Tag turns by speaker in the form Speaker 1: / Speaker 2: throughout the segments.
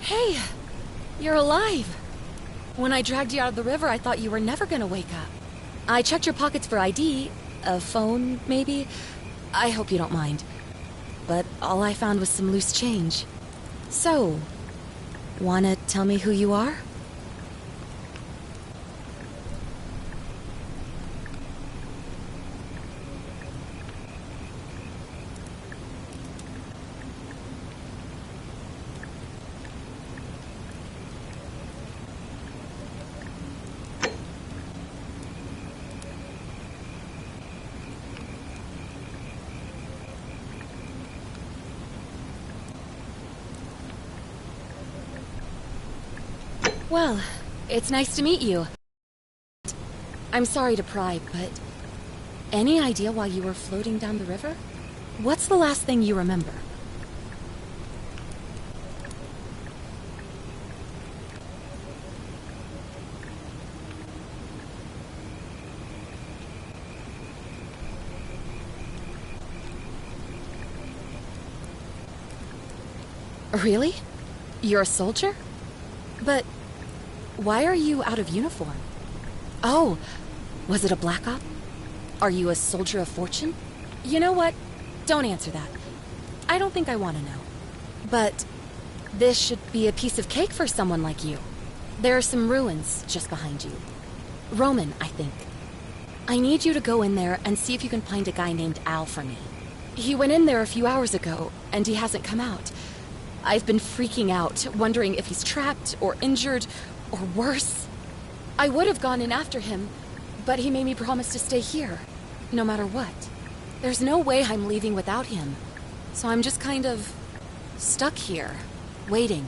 Speaker 1: Hey, you're alive. When I dragged you out of the river, I thought you were never gonna wake up. I checked your pockets for ID, a phone, maybe. I hope you don't mind. But all I found was some loose change. So, wanna tell me who you are? Well, it's nice to meet you. I'm sorry to pry, but any idea why you were floating down the river? What's the last thing you remember? Really? You're a soldier? But why are you out of uniform? Oh, was it a black op? Are you a soldier of fortune? You know what? Don't answer that. I don't think I want to know. But this should be a piece of cake for someone like you. There are some ruins just behind you. Roman, I think. I need you to go in there and see if you can find a guy named Al for me. He went in there a few hours ago, and he hasn't come out. I've been freaking out, wondering if he's trapped or injured or worse. I would have gone in after him, but he made me promise to stay here, no matter what. There's no way I'm leaving without him, so I'm just kind of stuck here, waiting.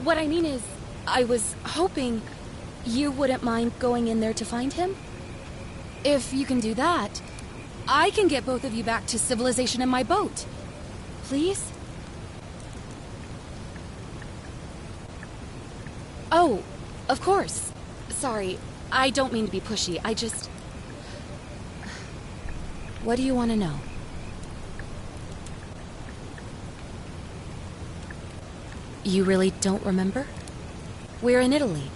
Speaker 1: What I mean is, I was hoping you wouldn't mind going in there to find him. If you can do that, I can get both of you back to civilization in my boat. Please? Oh, of course. Sorry, I don't mean to be pushy. I just... What do you want to know? You really don't remember? We're in Italy.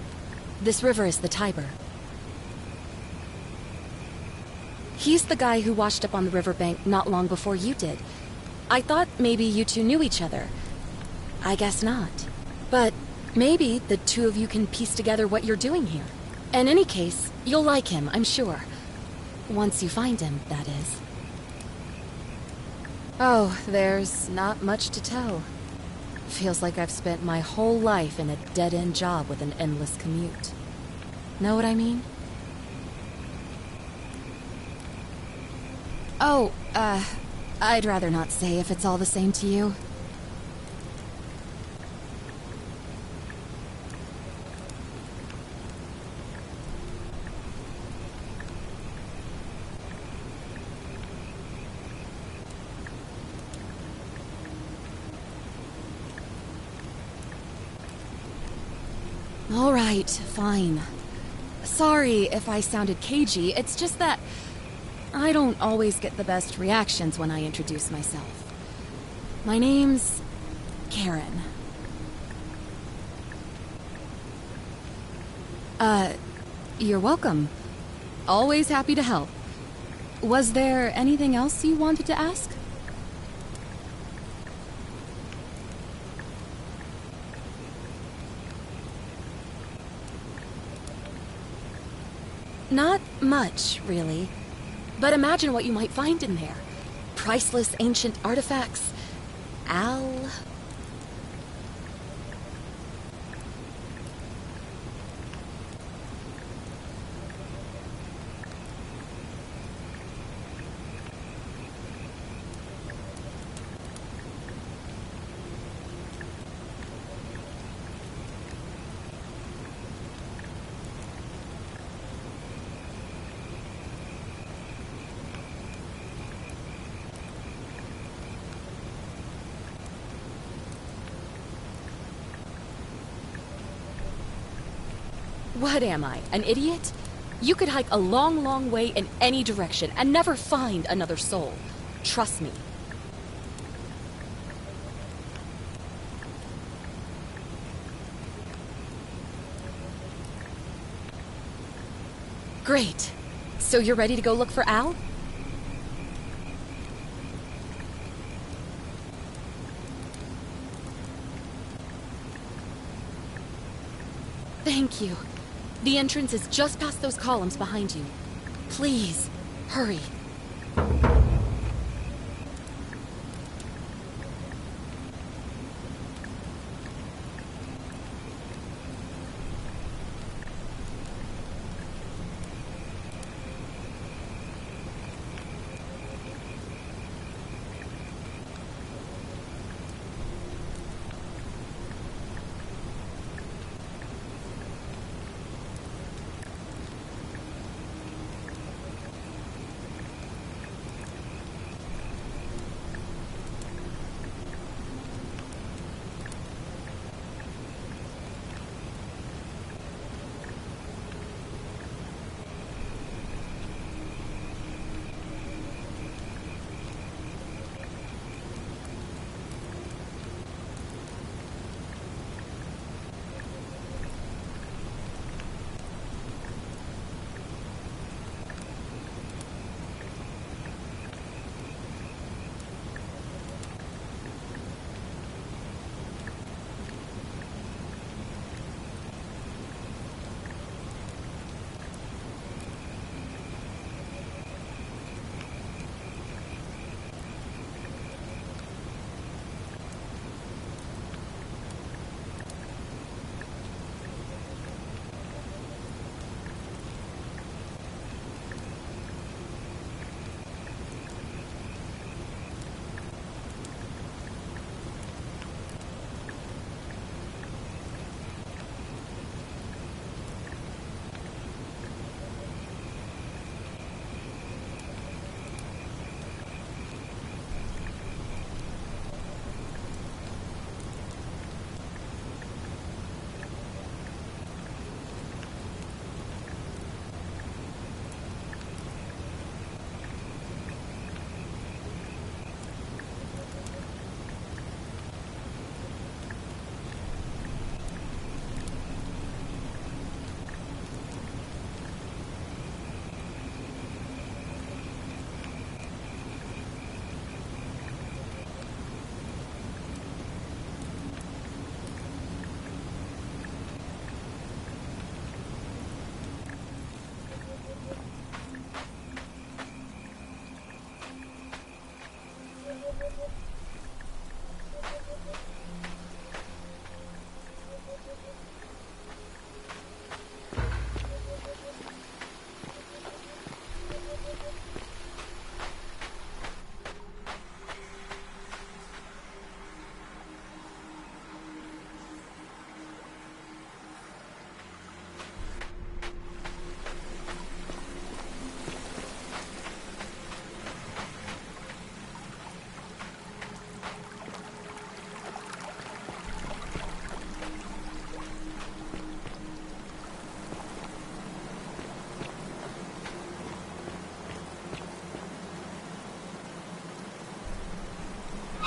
Speaker 1: This river is the Tiber. He's the guy who washed up on the riverbank not long before you did. I thought maybe you two knew each other. I guess not. But maybe the two of you can piece together what you're doing here. In any case, you'll like him, I'm sure. Once you find him, that is. Oh, there's not much to tell. Feels like I've spent my whole life in a dead-end job with an endless commute. Know what I mean? Oh, I'd rather not say if it's all the same to you. All right, fine. Sorry if I sounded cagey, it's just that I don't always get the best reactions when I introduce myself. My name's Karen. You're welcome. Always happy to help. Was there anything else you wanted to ask? Not much, really. But imagine what you might find in there. Priceless ancient artifacts. Al... What am I, an idiot? You could hike a long, long way in any direction and never find another soul. Trust me. Great. So you're ready to go look for Al? Thank you. The entrance is just past those columns behind you. Please, hurry.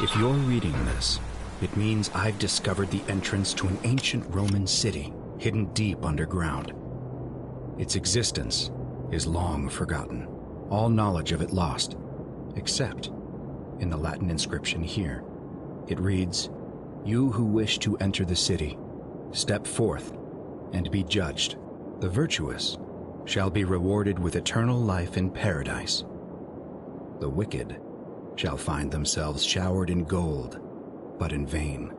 Speaker 2: If you're reading this, it means I've discovered the entrance to an ancient Roman city hidden deep underground. Its existence is long forgotten, all knowledge of it lost, except in the Latin inscription here. It reads, "You who wish to enter the city, step forth and be judged. The virtuous shall be rewarded with eternal life in paradise. The wicked shall find themselves showered in gold, but in vain,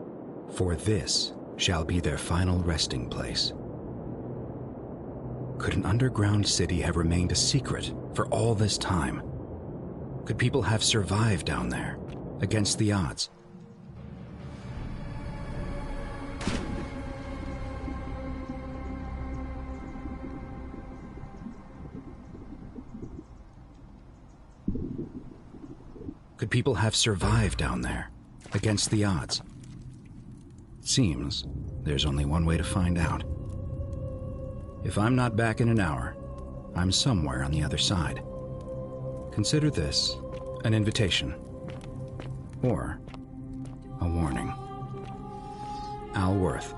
Speaker 2: for this shall be their final resting place." Could an underground city have remained a secret for all this time? Could people have survived down there, against the odds? Could people have survived down there, against the odds? It seems there's only one way to find out. If I'm not back in an hour, I'm somewhere on the other side. Consider this an invitation, or a warning. Al Worth.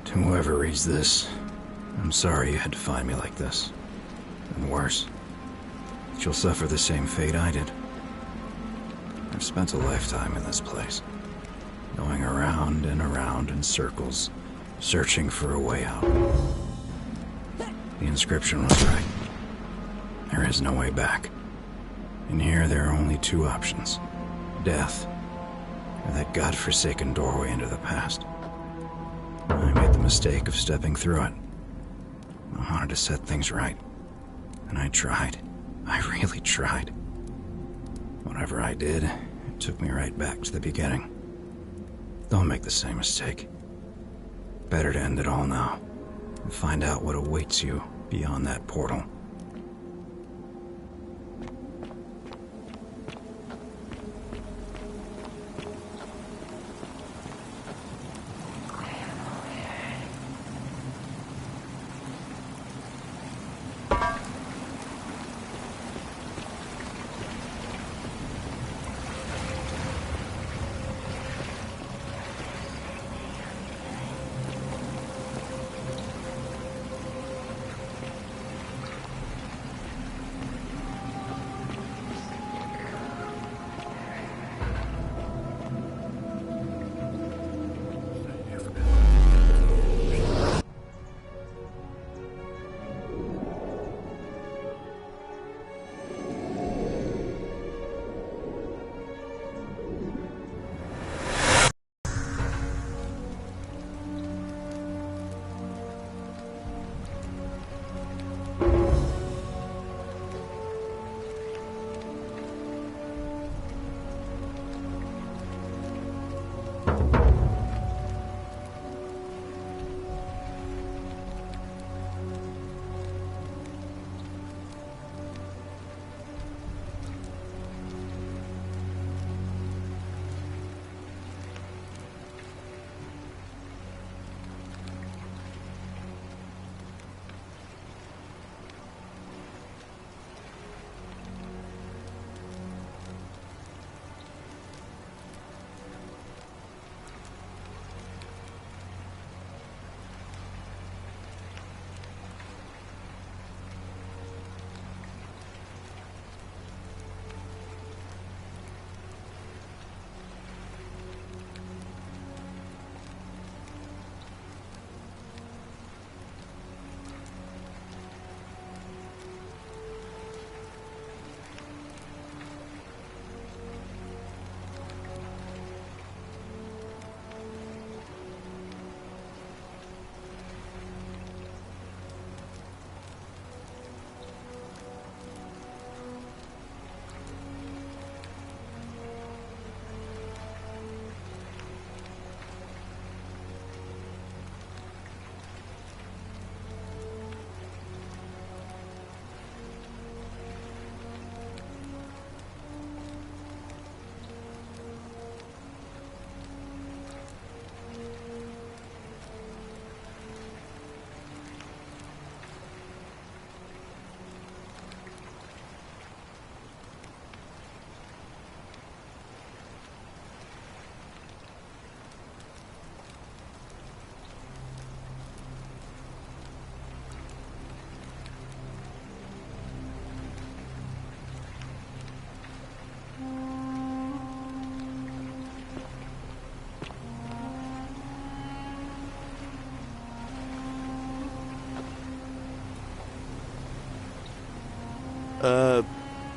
Speaker 2: To whoever reads this, I'm sorry you had to find me like this. And worse, that you'll suffer the same fate I did. I've spent a lifetime in this place, going around and around in circles, searching for a way out. The inscription was right. There is no way back. In here, there are only two options: death, or that godforsaken doorway into the past. I made the mistake of stepping through it. I wanted to set things right, and I tried. I really tried. Whatever I did, it took me right back to the beginning. Don't make the same mistake. Better to end it all now, and find out what awaits you beyond that portal.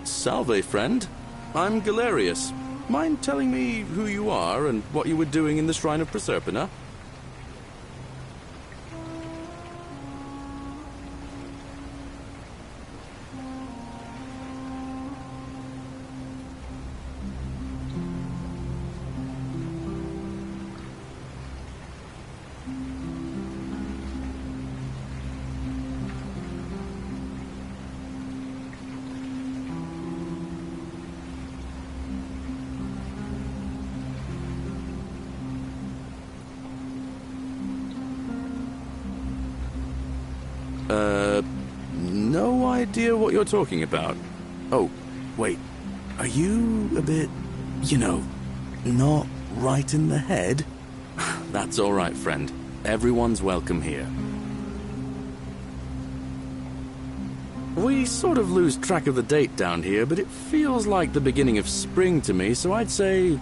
Speaker 3: Salve, friend. I'm Galerius. Mind telling me who you are and what you were doing in the Shrine of Proserpina? No idea what you're talking about. Oh, wait. Are you a bit, not right in the head? That's all right, friend. everyone's welcome here. We sort of lose track of the date down here, but it feels like the beginning of spring to me, so I'd say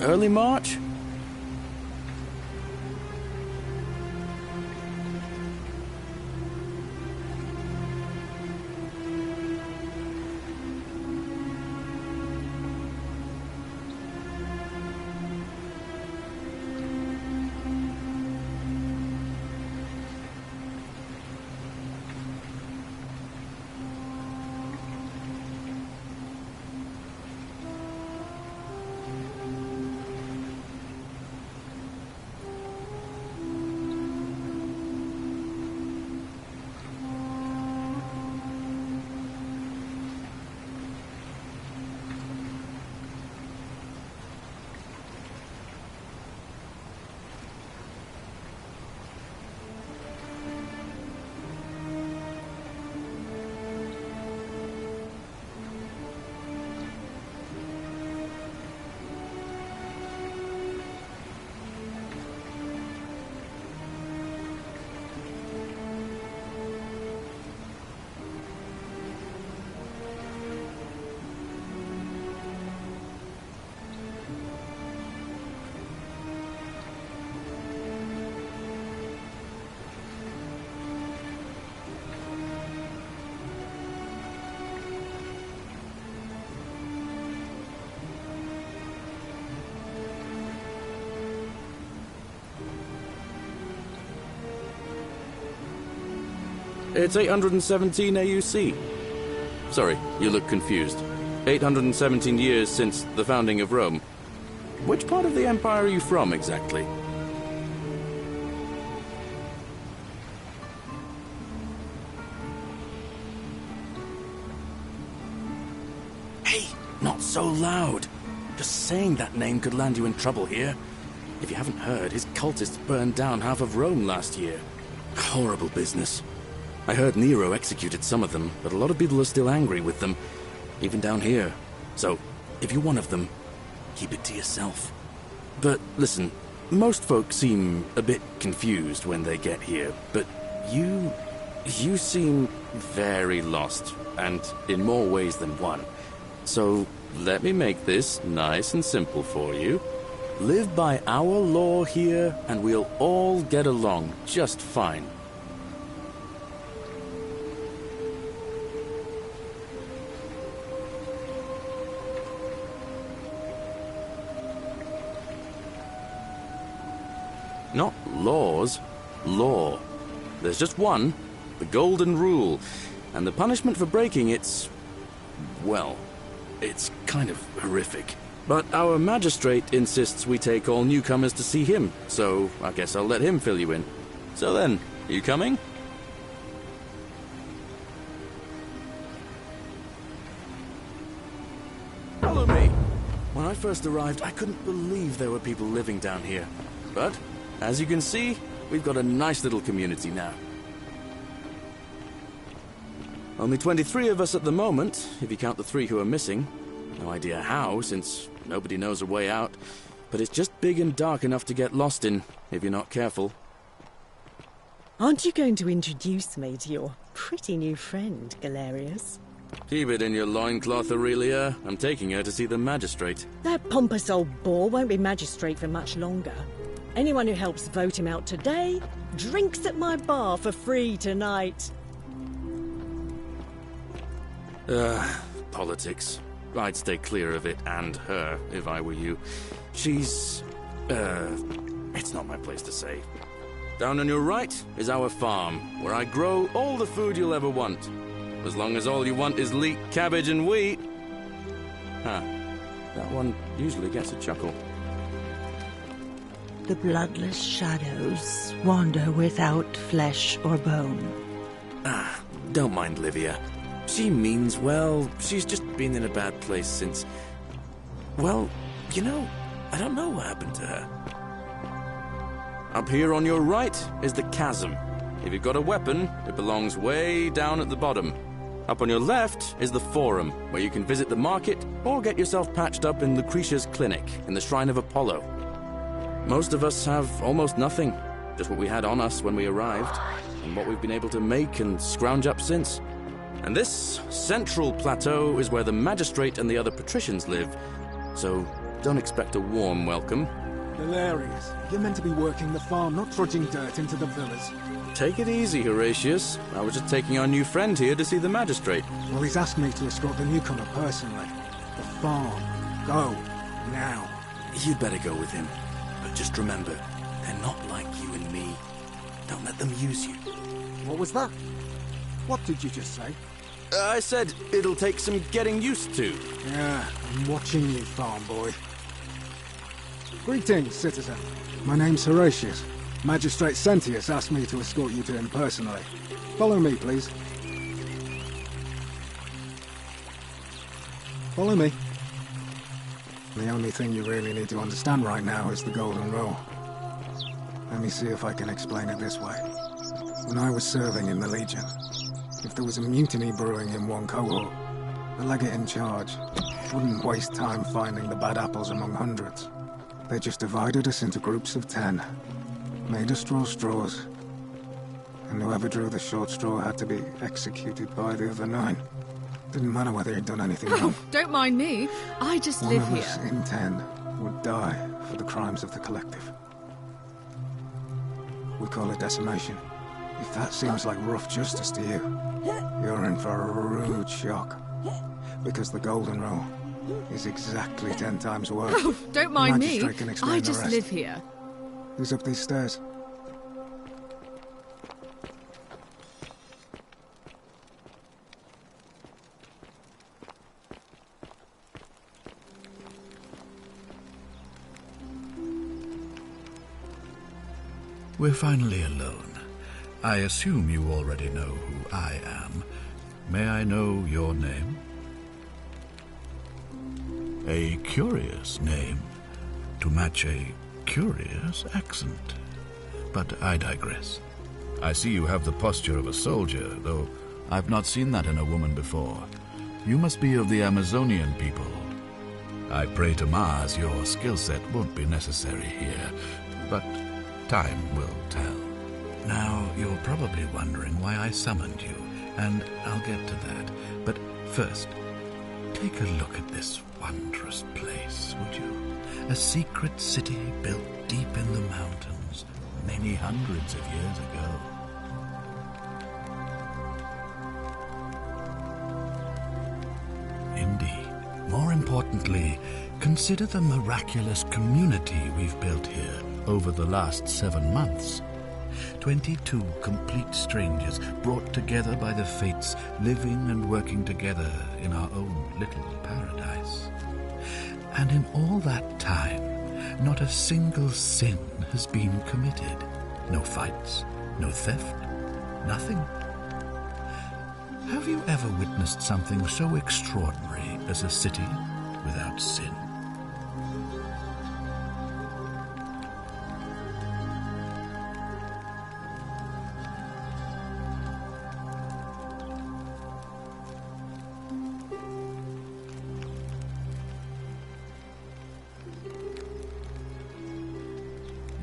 Speaker 3: early March? It's 817 AUC. Sorry, you look confused. 817 years since the founding of Rome. Which part of the Empire are you from, exactly? Hey, not so loud. Just saying that name could land you in trouble here. If you haven't heard, his cultists burned down half of Rome last year. Horrible business. I heard Nero executed some of them, but a lot of people are still angry with them, even down here. So, if you're one of them, keep it to yourself. But listen, most folks seem a bit confused when they get here, but you seem very lost, and in more ways than one. So, let me make this nice and simple for you. Live by our law here, and we'll all get along just fine. Not laws, law. There's just one, the golden rule, and the punishment for breaking it's, well, it's kind of horrific. But our magistrate insists we take all newcomers to see him, so I guess I'll let him fill you in. So then, are you coming? Follow me. When I first arrived, I couldn't believe there were people living down here. But as you can see, we've got a nice little community now. Only 23 of us at the moment, if you count the 3 who are missing. No idea how, since nobody knows a way out. But it's just big and dark enough to get lost in, if you're not careful.
Speaker 4: Aren't you going to introduce me to your pretty new friend, Galerius?
Speaker 3: Keep it in your loincloth, Aurelia. I'm taking her to see the magistrate.
Speaker 4: That pompous old bore won't be magistrate for much longer. Anyone who helps vote him out today drinks at my bar for free tonight.
Speaker 3: Politics. I'd stay clear of it and her, if I were you. She's... it's not my place to say. Down on your right is our farm, where I grow all the food you'll ever want. As long as all you want is leek, cabbage, and wheat. Huh. That one usually gets a chuckle.
Speaker 5: The bloodless shadows wander without flesh or bone.
Speaker 3: Ah, don't mind Livia. She means well. She's just been in a bad place since... Well, you know, I don't know what happened to her. Up here on your right is the chasm. If you've got a weapon, it belongs way down at the bottom. Up on your left is the forum, where you can visit the market or get yourself patched up in Lucretia's clinic in the Shrine of Apollo. Most of us have almost nothing. Just what we had on us when we arrived, and what we've been able to make and scrounge up since. And this central plateau is where the magistrate and the other patricians live, so don't expect a warm welcome.
Speaker 6: Hilarious. You're meant to be working the farm, not trudging dirt into the villas.
Speaker 3: Take it easy, Horatius. I was just taking our new friend here to see the magistrate.
Speaker 6: Well, he's asked me to escort the newcomer personally. The farm. Go. Now.
Speaker 3: You'd better go with him. But just remember, they're not like you and me. Don't let them use you.
Speaker 6: What was that? What did you just say?
Speaker 3: I said it'll take some getting used to.
Speaker 6: Yeah, I'm watching you, farm boy. Greetings, citizen. My name's Horatius. Magistrate Sentius asked me to escort you to him personally. Follow me, please. Follow me. The only thing you really need to understand right now is the Golden Rule. Let me see if I can explain it this way. When I was serving in the Legion, if there was a mutiny brewing in one cohort, the legate in charge wouldn't waste time finding the bad apples among hundreds. They just divided us into groups of 10, made us draw straws, and whoever drew the short straw had to be executed by the other 9. Didn't matter whether he'd done anything wrong.
Speaker 7: Don't mind me. I just
Speaker 6: One
Speaker 7: live
Speaker 6: of
Speaker 7: here.
Speaker 6: us in 10 would die for the crimes of the collective. We call it decimation. If that seems like rough justice to you, you're in for a rude shock. Because the Golden Rule is exactly 10 times worse.
Speaker 7: Oh, don't mind me.
Speaker 6: Magistrate can explain
Speaker 7: I
Speaker 6: the
Speaker 7: just
Speaker 6: rest.
Speaker 7: live here.
Speaker 6: Who's up these stairs?
Speaker 8: We're finally alone. I assume you already know who I am. May I know your name? A curious name, to match a curious accent. But I digress. I see you have the posture of a soldier, though I've not seen that in a woman before. You must be of the Amazonian people. I pray to Mars your skill set won't be necessary here, but time will tell. Now, you're probably wondering why I summoned you, and I'll get to that. But first, take a look at this wondrous place, would you? A secret city built deep in the mountains, many hundreds of years ago. Indeed. More importantly, consider the miraculous community we've built here over the last 7 months. 22 complete strangers brought together by the fates, living and working together in our own little paradise. And in all that time, not a single sin has been committed. No fights, no theft, nothing. Have you ever witnessed something so extraordinary as a city without sin?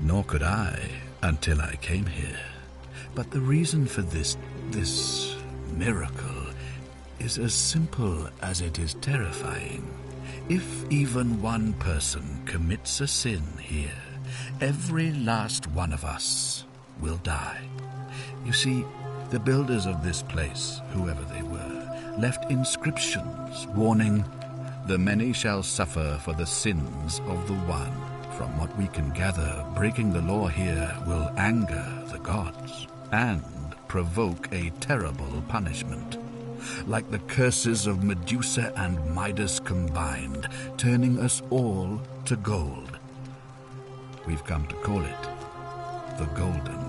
Speaker 8: Nor could I, until I came here. But the reason for this miracle is as simple as it is terrifying. If even one person commits a sin here, every last one of us will die. You see, the builders of this place, whoever they were, left inscriptions warning, "The many shall suffer for the sins of the one." From what we can gather, breaking the law here will anger the gods and provoke a terrible punishment. Like the curses of Medusa and Midas combined, turning us all to gold. We've come to call it the Golden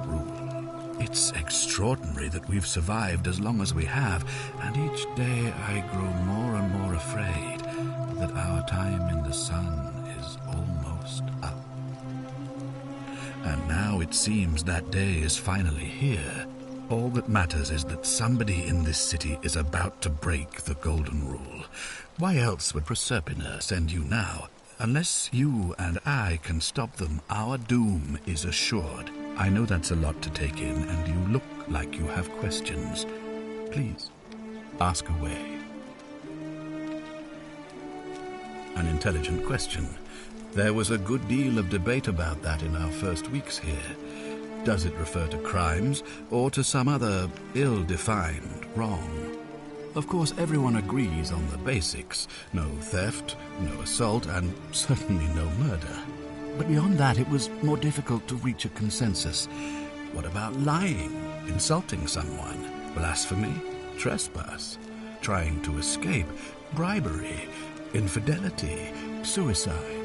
Speaker 8: Rule. It's extraordinary that we've survived as long as we have, and each day I grow more and more afraid that our time in the sun is almost up. And now it seems that day is finally here. All that matters is that somebody in this city is about to break the Golden Rule. Why else would Proserpina send you now? Unless you and I can stop them, our doom is assured. I know that's a lot to take in, and you look like you have questions. Please, ask away. An intelligent question. There was a good deal of debate about that in our first weeks here. Does it refer to crimes, or to some other ill-defined wrong? Of course, everyone agrees on the basics. No theft, no assault, and certainly no murder. But beyond that, it was more difficult to reach a consensus. What about lying, insulting someone, blasphemy, trespass, trying to escape, bribery, infidelity, suicide?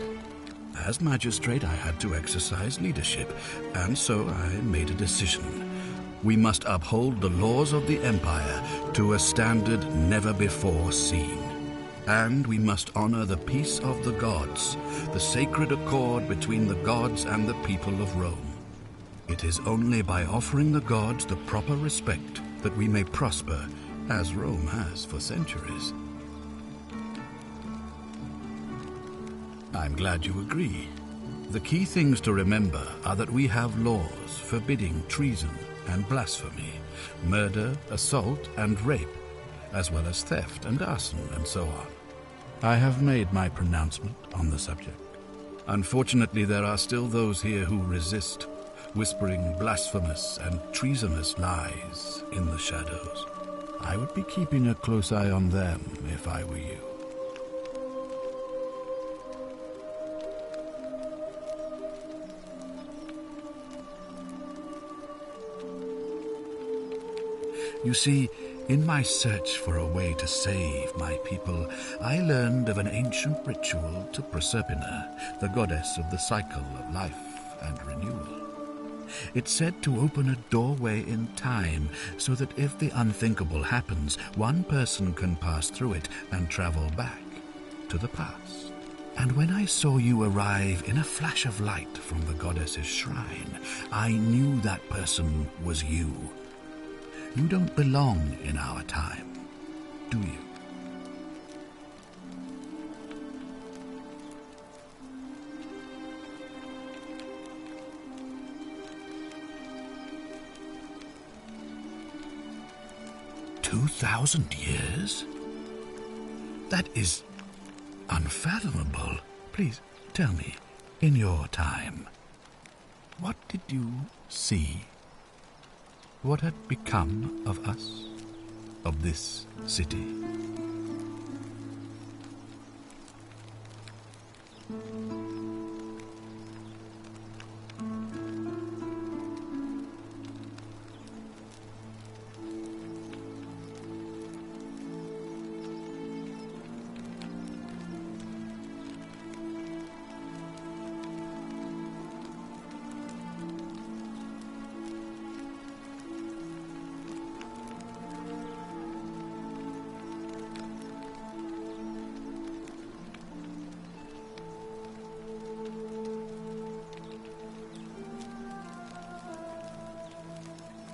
Speaker 8: As magistrate, I had to exercise leadership, and so I made a decision. We must uphold the laws of the Empire to a standard never before seen. And we must honor the peace of the gods, the sacred accord between the gods and the people of Rome. It is only by offering the gods the proper respect that we may prosper, as Rome has for centuries. I'm glad you agree. The key things to remember are that we have laws forbidding treason and blasphemy, murder, assault, and rape, as well as theft and arson and so on. I have made my pronouncement on the subject. Unfortunately, there are still those here who resist, whispering blasphemous and treasonous lies in the shadows. I would be keeping a close eye on them if I were you. You see, in my search for a way to save my people, I learned of an ancient ritual to Proserpina, the goddess of the cycle of life and renewal. It's said to open a doorway in time, so that if the unthinkable happens, one person can pass through it and travel back to the past. And when I saw you arrive in a flash of light from the goddess's shrine, I knew that person was you. You don't belong in our time, do you? "2,000 years? That is unfathomable. Please, tell me, in your time, what did you see? What had become of us, of this city?"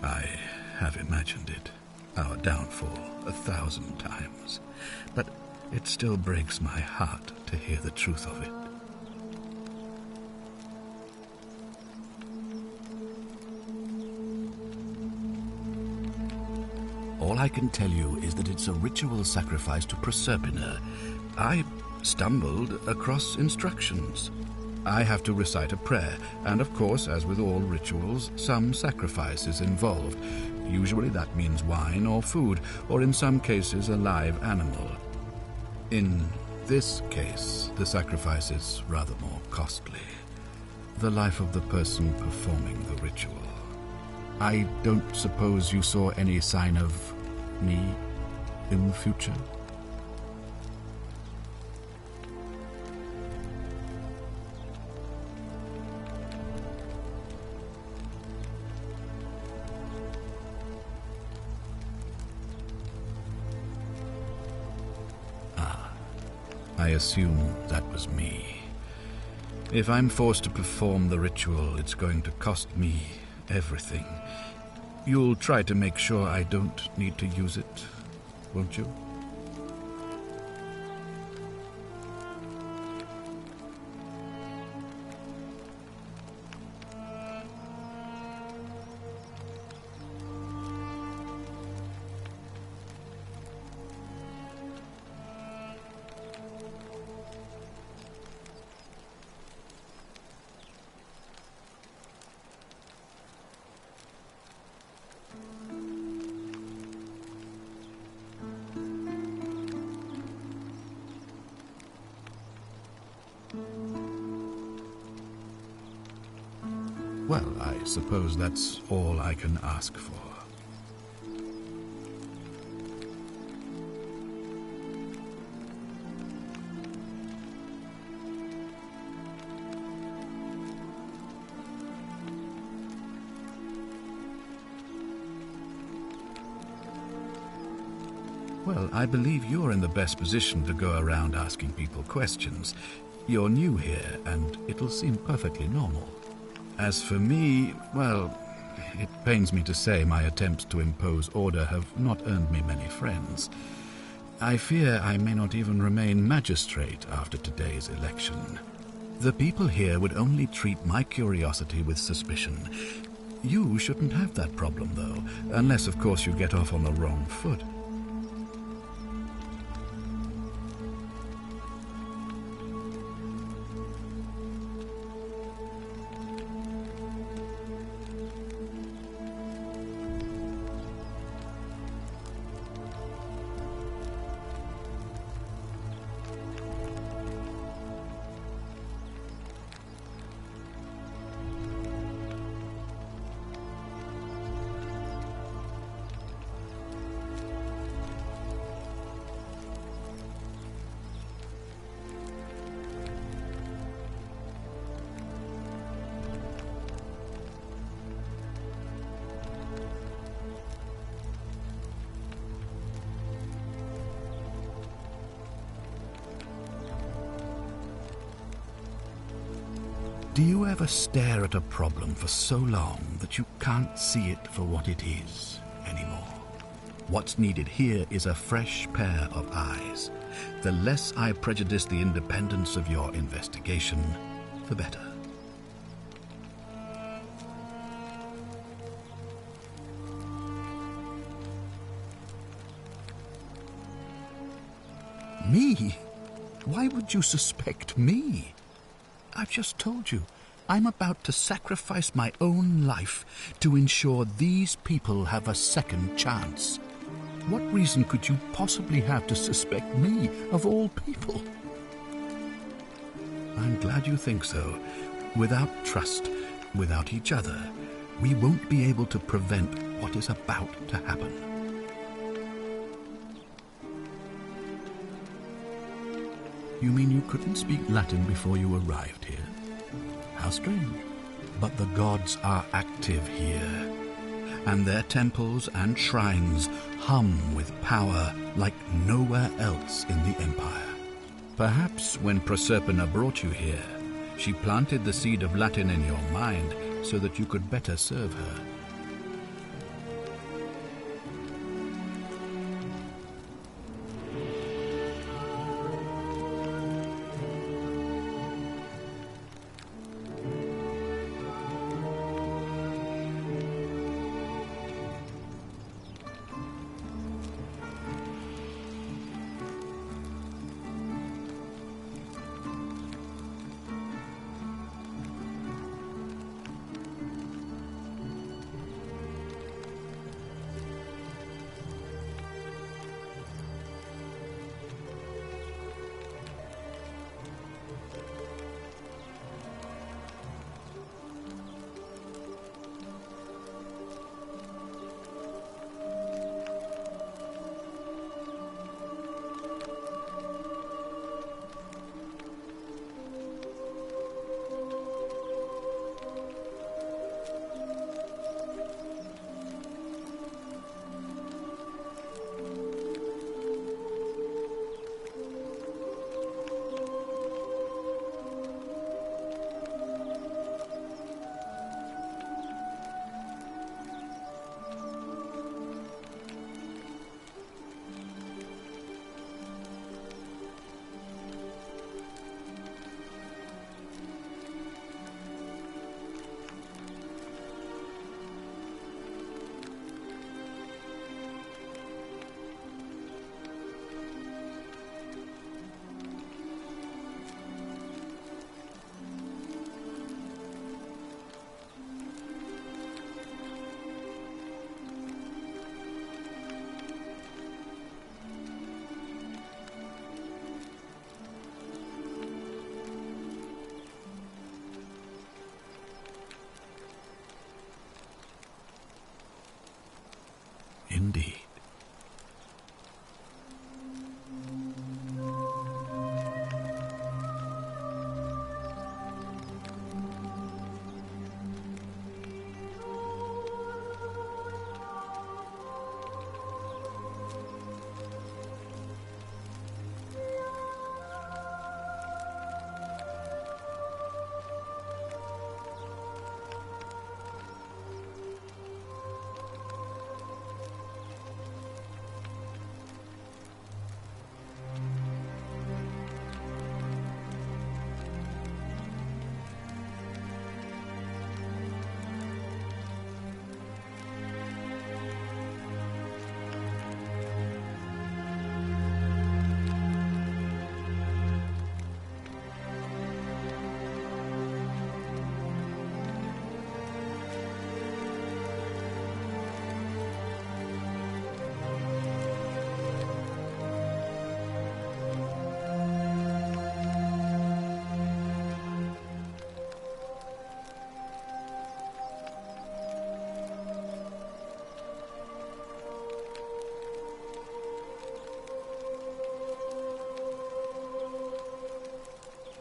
Speaker 8: I have imagined it, our downfall, 1,000 times, but it still breaks my heart to hear the truth of it. All I can tell you is that it's a ritual sacrifice to Proserpina. I stumbled across instructions. I have to recite a prayer, and of course, as with all rituals, some sacrifice is involved. Usually that means wine or food, or in some cases a live animal. In this case, the sacrifice is rather more costly. The life of the person performing the ritual. I don't suppose you saw any sign of me in the future? I assume that was me. If I'm forced to perform the ritual, it's going to cost me everything. You'll try to make sure I don't need to use it, won't you? Well, I suppose that's all I can ask for. Well, I believe you're in the best position to go around asking people questions. You're new here, and it'll seem perfectly normal. As for me, well, it pains me to say my attempts to impose order have not earned me many friends. I fear I may not even remain magistrate after today's election. The people here would only treat my curiosity with suspicion. You shouldn't have that problem, though, unless, of course, you get off on the wrong foot. Do you ever stare at a problem for so long that you can't see it for what it is anymore? What's needed here is a fresh pair of eyes. The less I prejudice the independence of your investigation, the better. Me? Why would you suspect me? I've just told you, I'm about to sacrifice my own life to ensure these people have a second chance. What reason could you possibly have to suspect me, of all people? I'm glad you think so. Without trust, without each other, we won't be able to prevent what is about to happen. You mean you couldn't speak Latin before you arrived here? How strange. But the gods are active here, and their temples and shrines hum with power like nowhere else in the Empire. Perhaps when Proserpina brought you here, she planted the seed of Latin in your mind so that you could better serve her. indeed.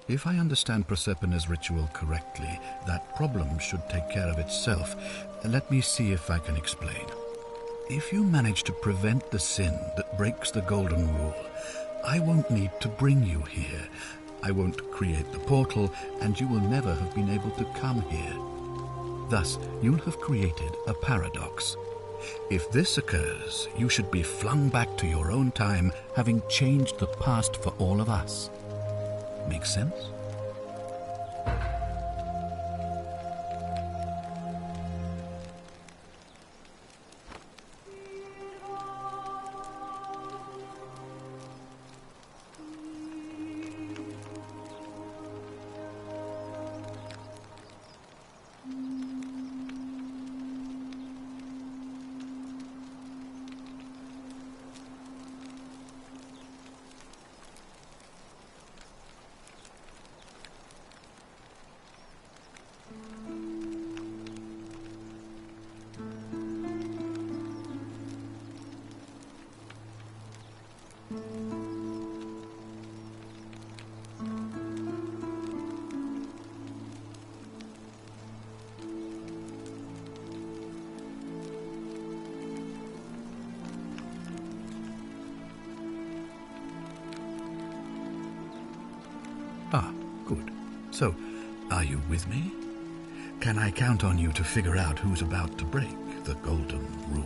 Speaker 8: If I understand Prosperna's ritual correctly, that problem should take care of itself. Let me see if I can explain. If you manage to prevent the sin that breaks the Golden Rule, I won't need to bring you here. I won't create the portal, and you will never have been able to come here. Thus, you'll have created a paradox. If this occurs, you should be flung back to your own time, having changed the past for all of us. Make sense? Ah, good. So, are you with me? Can I count on you to figure out who's about to break the Golden Rule?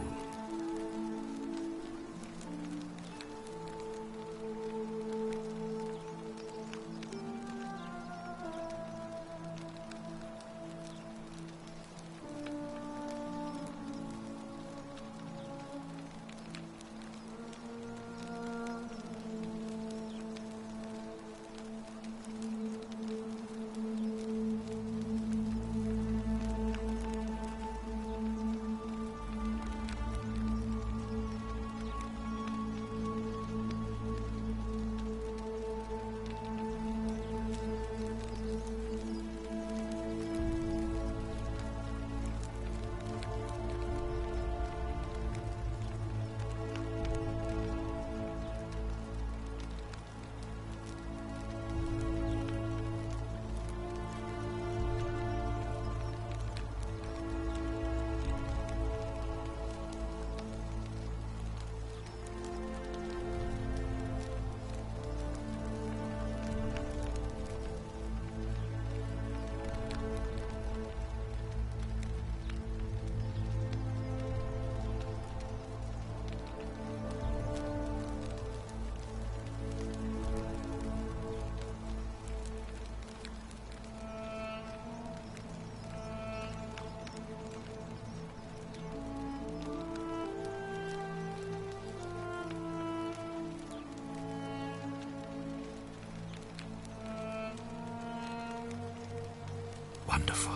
Speaker 8: Wonderful.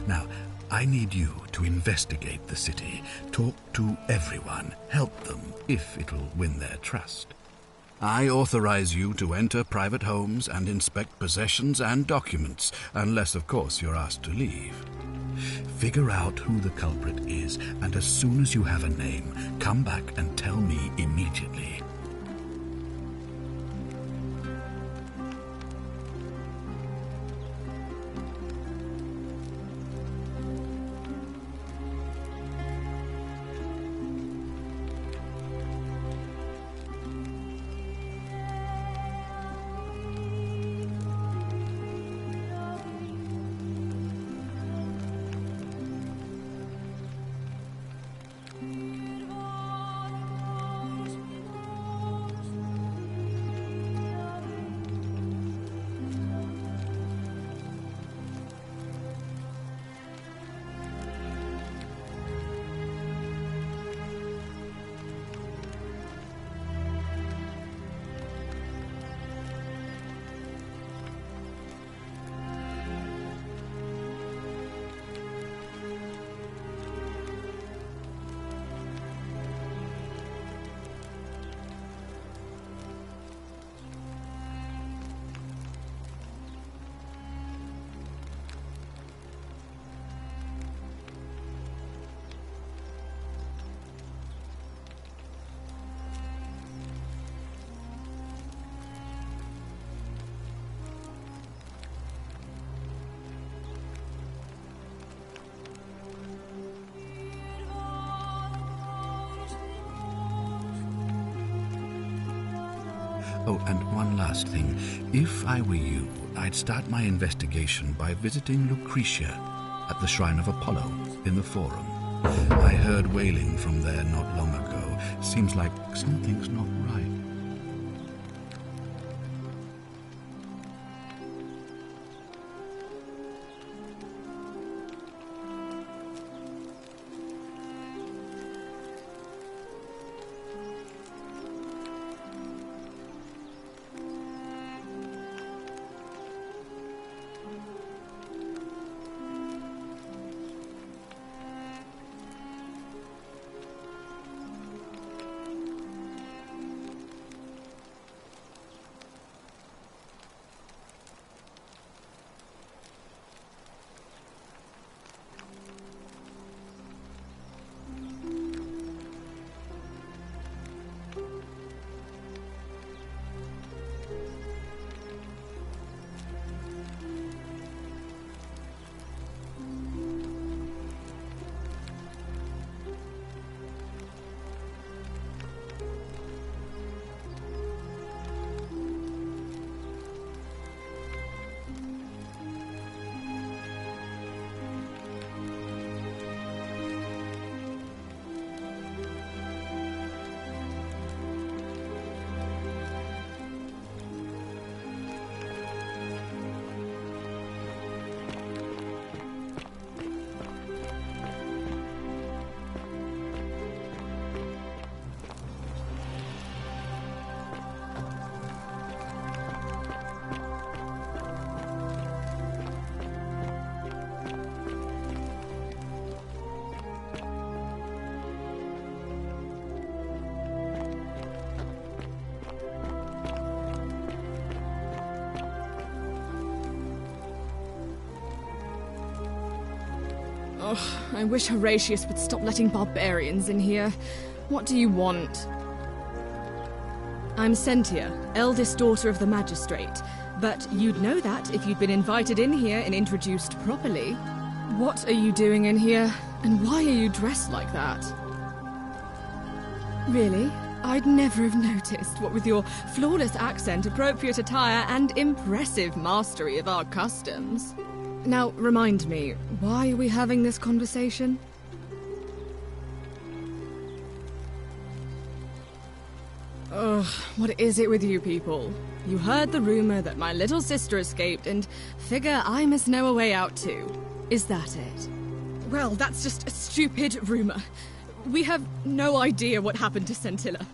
Speaker 8: Now, I need you to investigate the city, talk to everyone, help them if it'll win their trust. I authorize you to enter private homes and inspect possessions and documents, unless, of course, you're asked to leave. Figure out who the culprit is, and as soon as you have a name, come back and tell me immediately. Oh, and one last thing. If I were you, I'd start my investigation by visiting Lucretia at the Shrine of Apollo in the Forum. I heard wailing from there not long ago. Seems like something's not right.
Speaker 7: Oh, I wish Horatius would stop letting barbarians in here. What do you want? I'm Sentia, eldest daughter of the magistrate. But you'd know that if you'd been invited in here and introduced properly. What are you doing in here? And why are you dressed like that? Really? I'd never have noticed, what with your flawless accent, appropriate attire, and impressive mastery of our customs. Now, remind me, why are we having this conversation? Ugh, what is it with you people? You heard the rumor that my little sister escaped and figure I must know a way out too. Is that it? Well, that's just a stupid rumor. We have no idea what happened to Scintilla.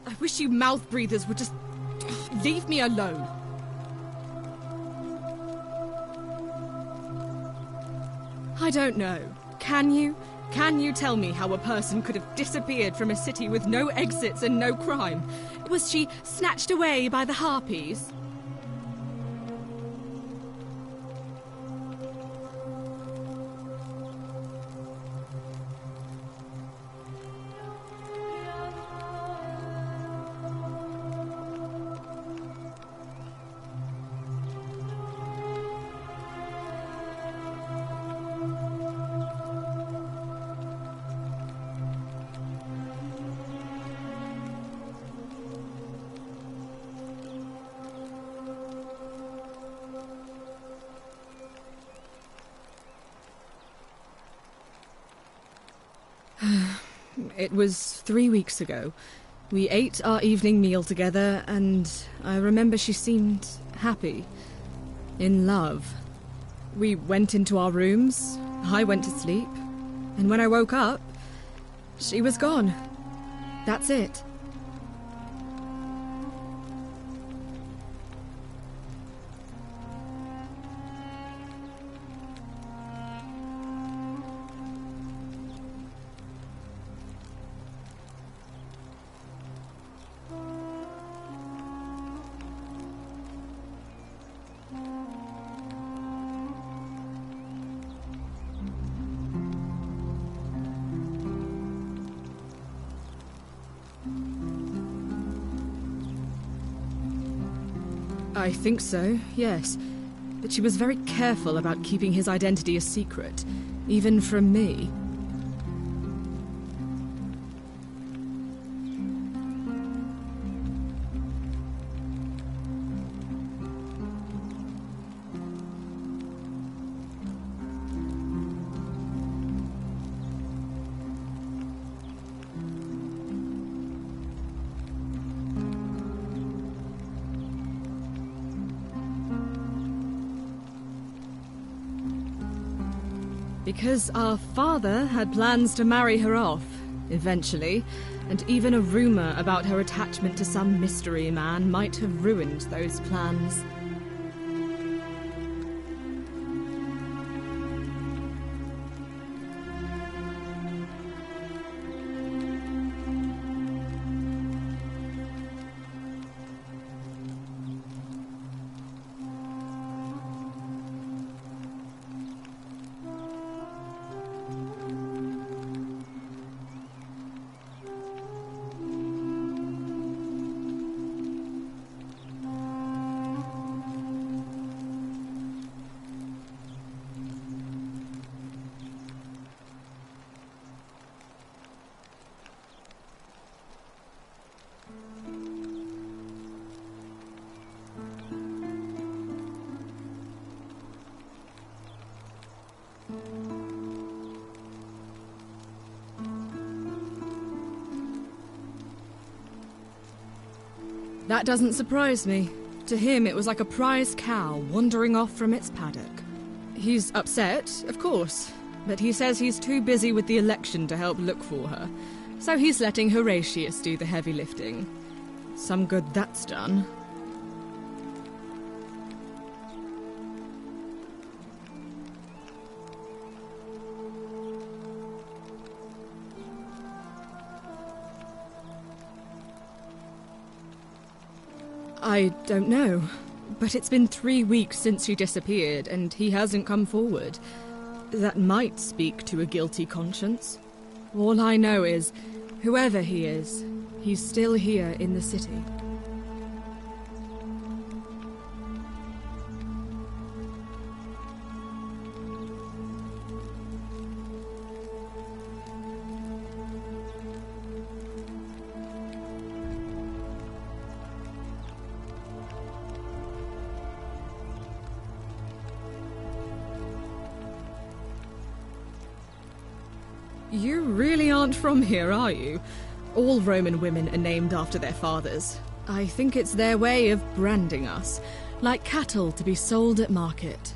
Speaker 7: I wish you mouth breathers would just leave me alone. I don't know. Can you? Can you tell me how a person could have disappeared from a city with no exits and no crime? Was she snatched away by the harpies? It was 3 weeks ago. We ate our evening meal together, and I remember she seemed happy. In love. We went into our rooms, I went to sleep, and when I woke up, she was gone. That's it. I think so, yes. But she was very careful about keeping his identity a secret, even from me. Because our father had plans to marry her off, eventually, and even a rumor about her attachment to some mystery man might have ruined those plans. That doesn't surprise me. To him, it was like a prize cow wandering off from its paddock. He's upset, of course, but he says he's too busy with the election to help look for her, so he's letting Horatius do the heavy lifting. Some good that's done. I don't know, but it's been 3 weeks since she disappeared, and he hasn't come forward. That might speak to a guilty conscience. All I know is, whoever he is, he's still here in the city. You really aren't from here, are you? All Roman women are named after their fathers. I think it's their way of branding us, like cattle to be sold at market.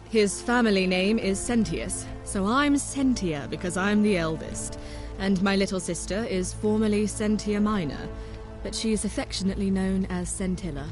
Speaker 7: His family name is Sentius, so I'm Sentia because I'm the eldest, and my little sister is formerly Sentia Minor, but she's affectionately known as Sentilla.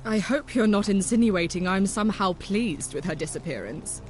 Speaker 7: I hope you're not insinuating I'm somehow pleased with her disappearance.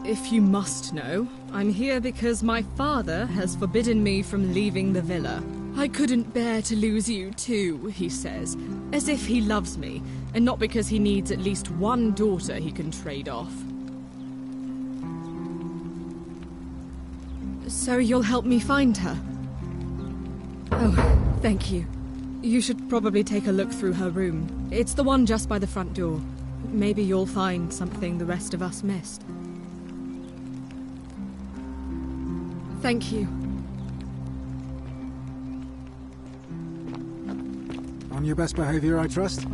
Speaker 7: If you must know, I'm here because my father has forbidden me from leaving the villa. I couldn't bear to lose you too, he says, as if he loves me, and not because he needs at least one daughter he can trade off. So you'll help me find her? Oh, thank you. You should probably take a look through her room. It's the one just by the front door. Maybe you'll find something the rest of us missed. Thank you.
Speaker 6: On your best behavior, I trust?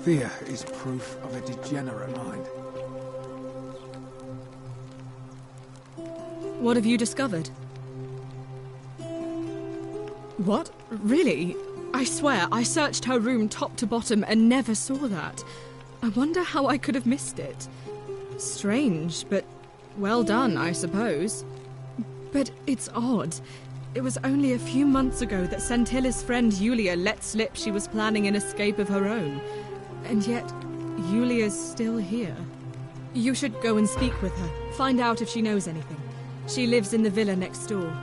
Speaker 6: Fear is proof of a degenerate mind.
Speaker 7: What have you discovered? What? Really? I swear, I searched her room top to bottom and never saw that. I wonder how I could have missed it. Strange, but well done, I suppose. But it's odd. It was only a few months ago that Sentilla's friend Yulia let slip she was planning an escape of her own. And yet, Yulia's still here. You should go and speak with her, find out if she knows anything. She lives in the villa next door.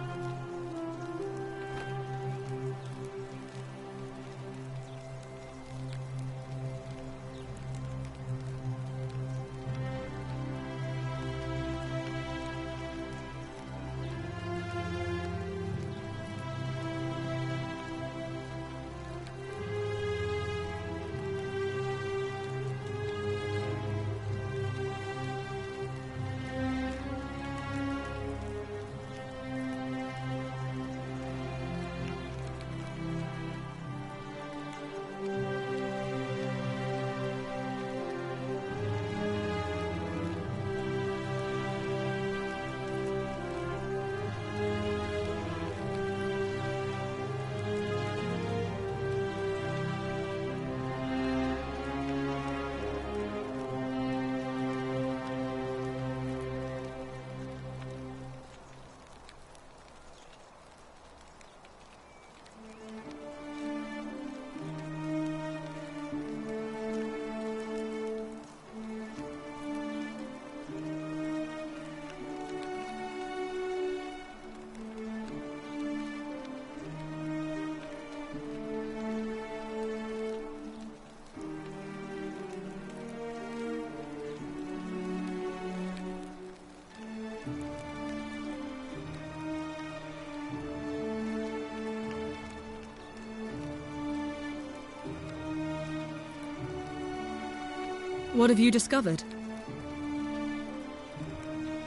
Speaker 7: What have you discovered?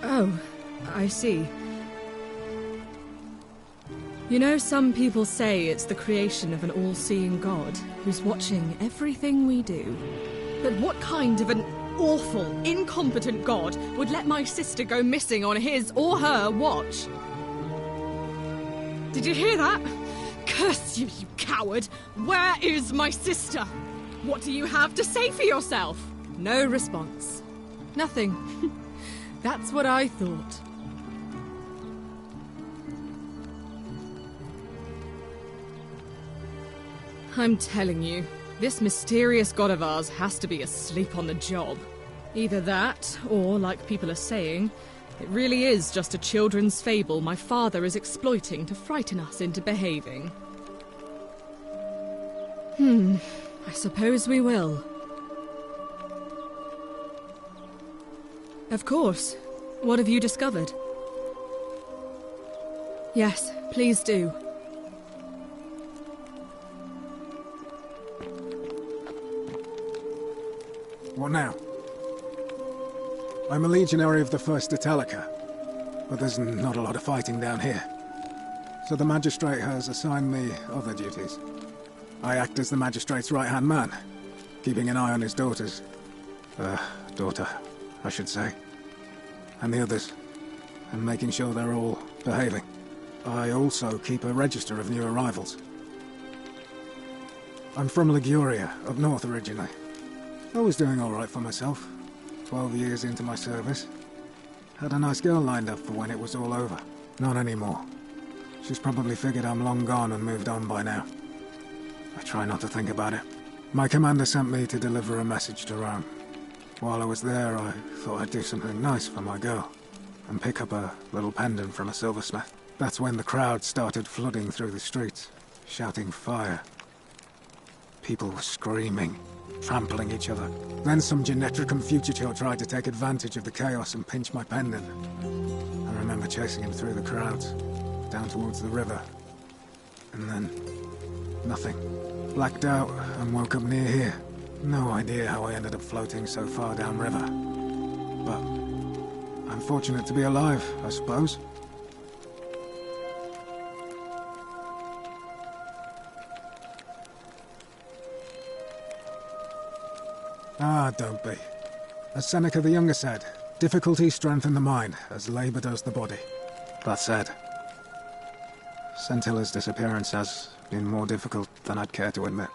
Speaker 7: Oh, I see. You know, some people say it's the creation of an all-seeing God who's watching everything we do. But what kind of an awful, incompetent God would let my sister go missing on his or her watch? Did you hear that? Curse you, you coward! Where is my sister? What do you have to say for yourself? No response. Nothing. That's what I thought. I'm telling you, this mysterious god of ours has to be asleep on the job. Either that, or, like people are saying, it really is just a children's fable my father is exploiting to frighten us into behaving. I suppose we will. Of course. What have you discovered? Yes, please do.
Speaker 6: What now? I'm a legionary of the 1st Italica, but there's not a lot of fighting down here. So the magistrate has assigned me other duties. I act as the magistrate's right-hand man, keeping an eye on his daughters. Daughter, I should say. And the others, and making sure they're all behaving. I also keep a register of new arrivals. I'm from Liguria, up north originally. I was doing all right for myself. 12 years into my service. Had a nice girl lined up for when it was all over. Not anymore. She's probably figured I'm long gone and moved on by now. I try not to think about it. My commander sent me to deliver a message to Rome. While I was there, I thought I'd do something nice for my girl, and pick up a little pendant from a silversmith. That's when the crowd started flooding through the streets, shouting fire. People were screaming, trampling each other. Then some Genetricum fugitive tried to take advantage of the chaos and pinch my pendant. I remember chasing him through the crowds, down towards the river. And then, nothing. Blacked out and woke up near here. No idea how I ended up floating so far downriver. But I'm fortunate to be alive, I suppose. Ah, don't be. As Seneca the Younger said, difficulty strengthens the mind, as labor does the body. That said, Scintilla's disappearance has been more difficult than I'd care to admit.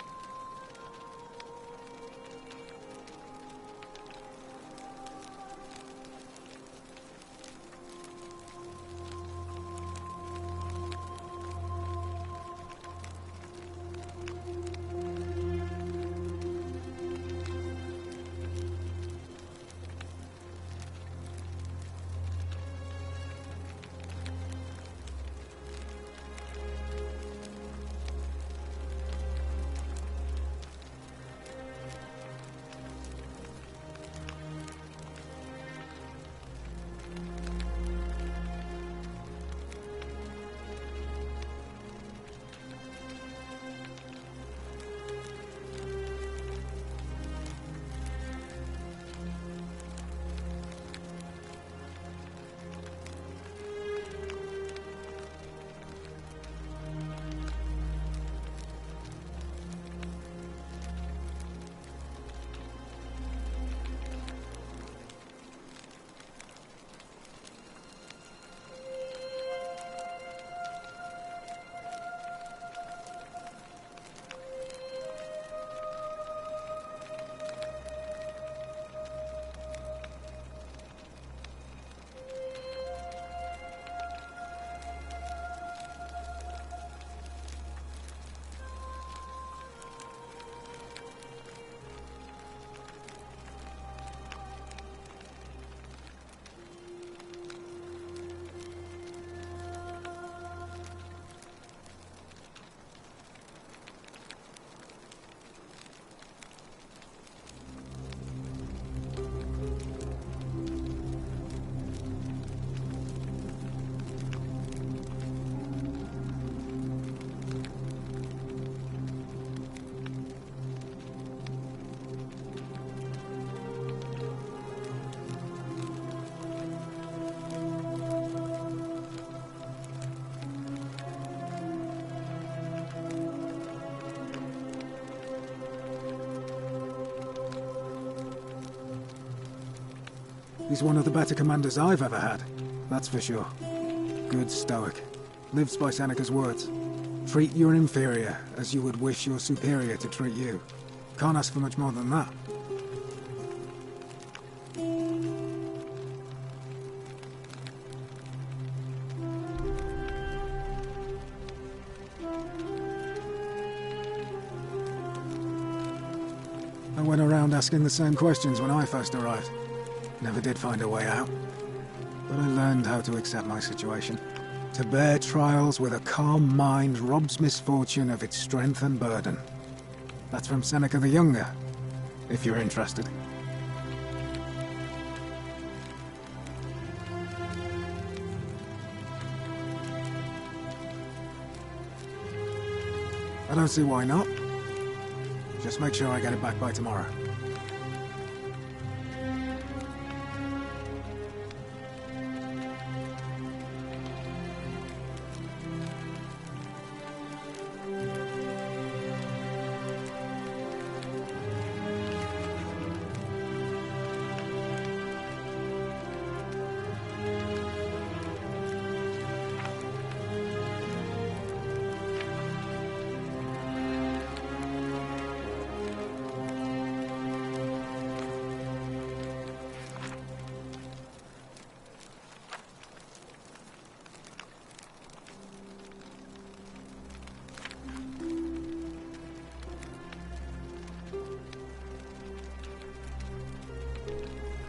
Speaker 6: He's one of the better commanders I've ever had, that's for sure. Good stoic. Lives by Seneca's words. Treat your inferior as you would wish your superior to treat you. Can't ask for much more than that. I went around asking the same questions when I first arrived. Never did find a way out. But I learned how to accept my situation. To bear trials with a calm mind robs misfortune of its strength and burden. That's from Seneca the Younger, if you're interested. I don't see why not. Just make sure I get it back by tomorrow.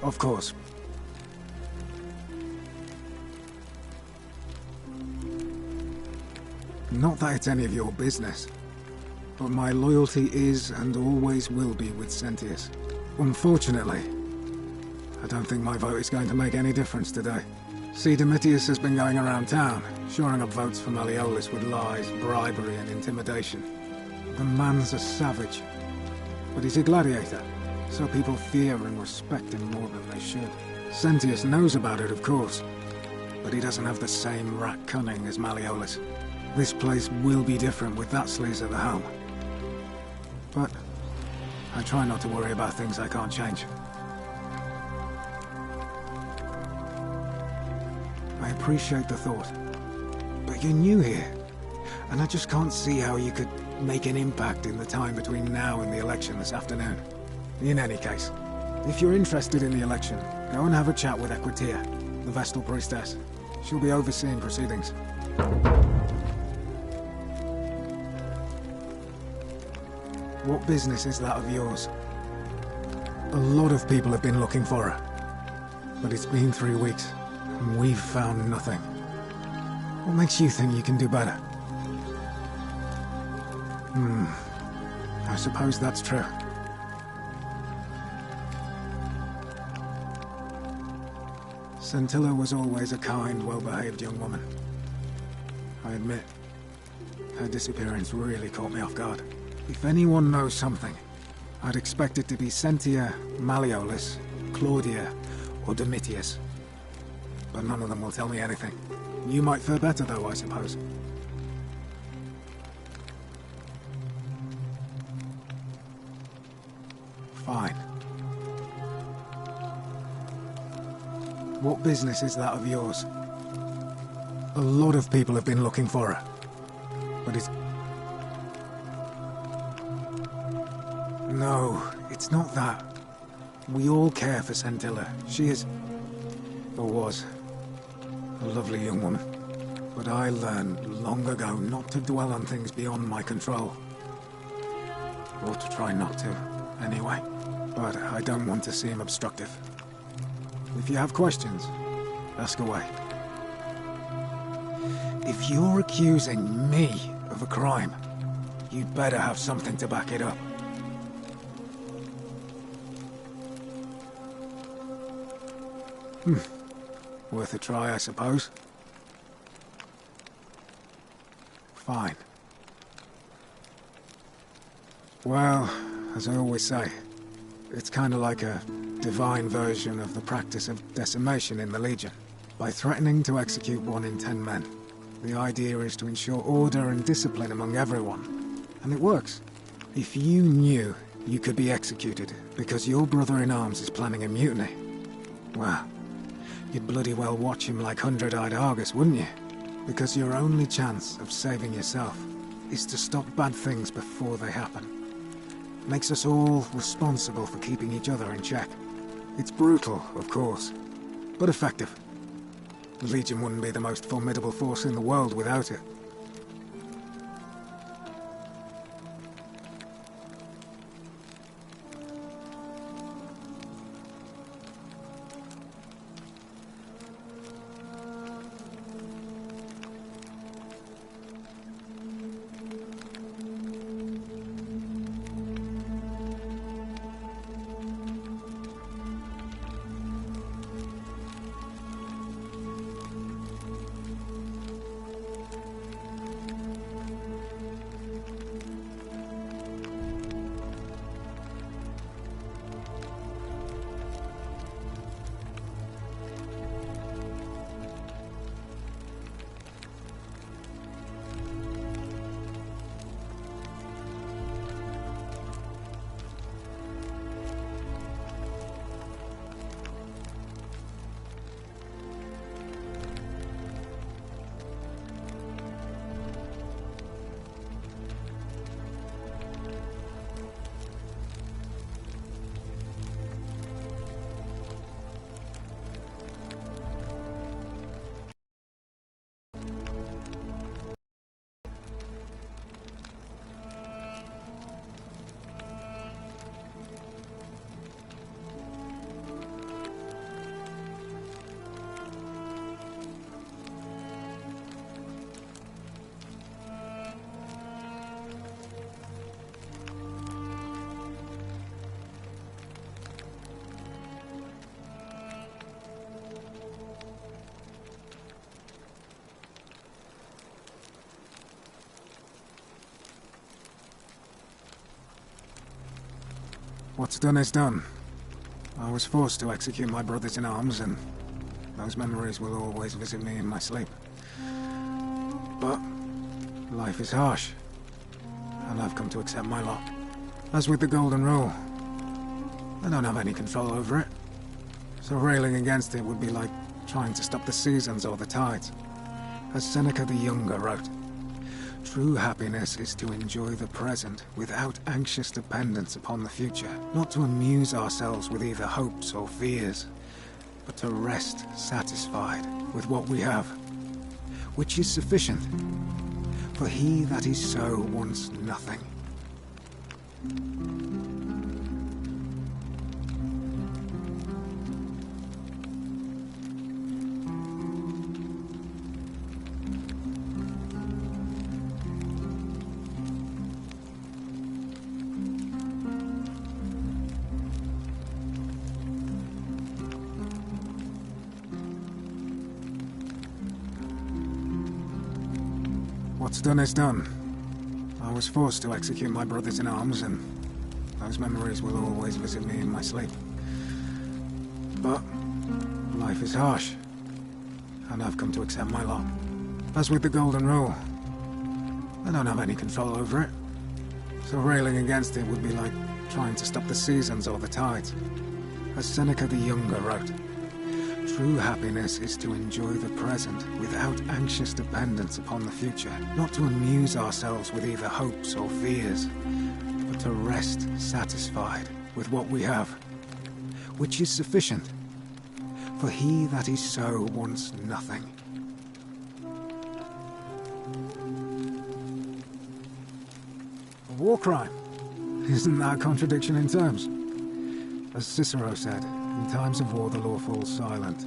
Speaker 6: Of course. Not that it's any of your business, but my loyalty is and always will be with Sentius. Unfortunately, I don't think my vote is going to make any difference today. See, Domitius has been going around town, shoring up votes for Malleolus with lies, bribery and intimidation. The man's a savage, but he's a gladiator. So people fear and respect him more than they should. Sentius knows about it, of course, but he doesn't have the same rat cunning as Malleolus. This place will be different with that sleaze at the helm. But I try not to worry about things I can't change. I appreciate the thought, but you're new here, and I just can't see how you could make an impact in the time between now and the election this afternoon. In any case, if you're interested in the election, go and have a chat with Equitia, the Vestal Priestess. She'll be overseeing proceedings. What business is that of yours? A lot of people have been looking for her. But it's been 3 weeks, and we've found nothing. What makes you think you can do better? I suppose that's true. Scintilla was always a kind, well-behaved young woman. I admit, her disappearance really caught me off guard. If anyone knows something, I'd expect it to be Sentia, Malleolus, Claudia, or Domitius. But none of them will tell me anything. You might fare better though, I suppose. Fine. What business is that of yours? A lot of people have been looking for her. But it's... No, it's not that. We all care for Scintilla. She is... or was... a lovely young woman. But I learned long ago not to dwell on things beyond my control. Or to try not to, anyway. But I don't want to seem obstructive. If you have questions, ask away. If you're accusing me of a crime, you'd better have something to back it up. Worth a try, I suppose. Fine. Well, as I always say, it's kind of like a divine version of the practice of decimation in the Legion. By threatening to execute 1 in 10 men, the idea is to ensure order and discipline among everyone. And it works. If you knew you could be executed because your brother-in-arms is planning a mutiny, well, you'd bloody well watch him like hundred-eyed Argus, wouldn't you? Because your only chance of saving yourself is to stop bad things before they happen. Makes us all responsible for keeping each other in check. It's brutal, of course, but effective. The Legion wouldn't be the most formidable force in the world without it. What's done is done. I was forced to execute my brothers in arms, and those memories will always visit me in my sleep. But life is harsh, and I've come to accept my lot. As with the Golden Rule, I don't have any control over it, so railing against it would be like trying to stop the seasons or the tides. As Seneca the Younger wrote, true happiness is to enjoy the present without anxious dependence upon the future, not to amuse ourselves with either hopes or fears, but to rest satisfied with what we have, which is sufficient. For he that is so wants nothing. What's done is done. I was forced to execute my brothers in arms, and those memories will always visit me in my sleep. But life is harsh, and I've come to accept my lot. As with the Golden Rule, I don't have any control over it, so railing against it would be like trying to stop the seasons or the tides. As Seneca the Younger wrote, true happiness is to enjoy the present without anxious dependence upon the future, not to amuse ourselves with either hopes or fears, but to rest satisfied with what we have, which is sufficient. For he that is so wants nothing. A war crime? Isn't that a contradiction in terms? As Cicero said, in times of war, the law falls silent.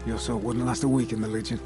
Speaker 6: Your soul wouldn't last a week in the Legion.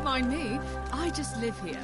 Speaker 7: Don't mind me. I just live here.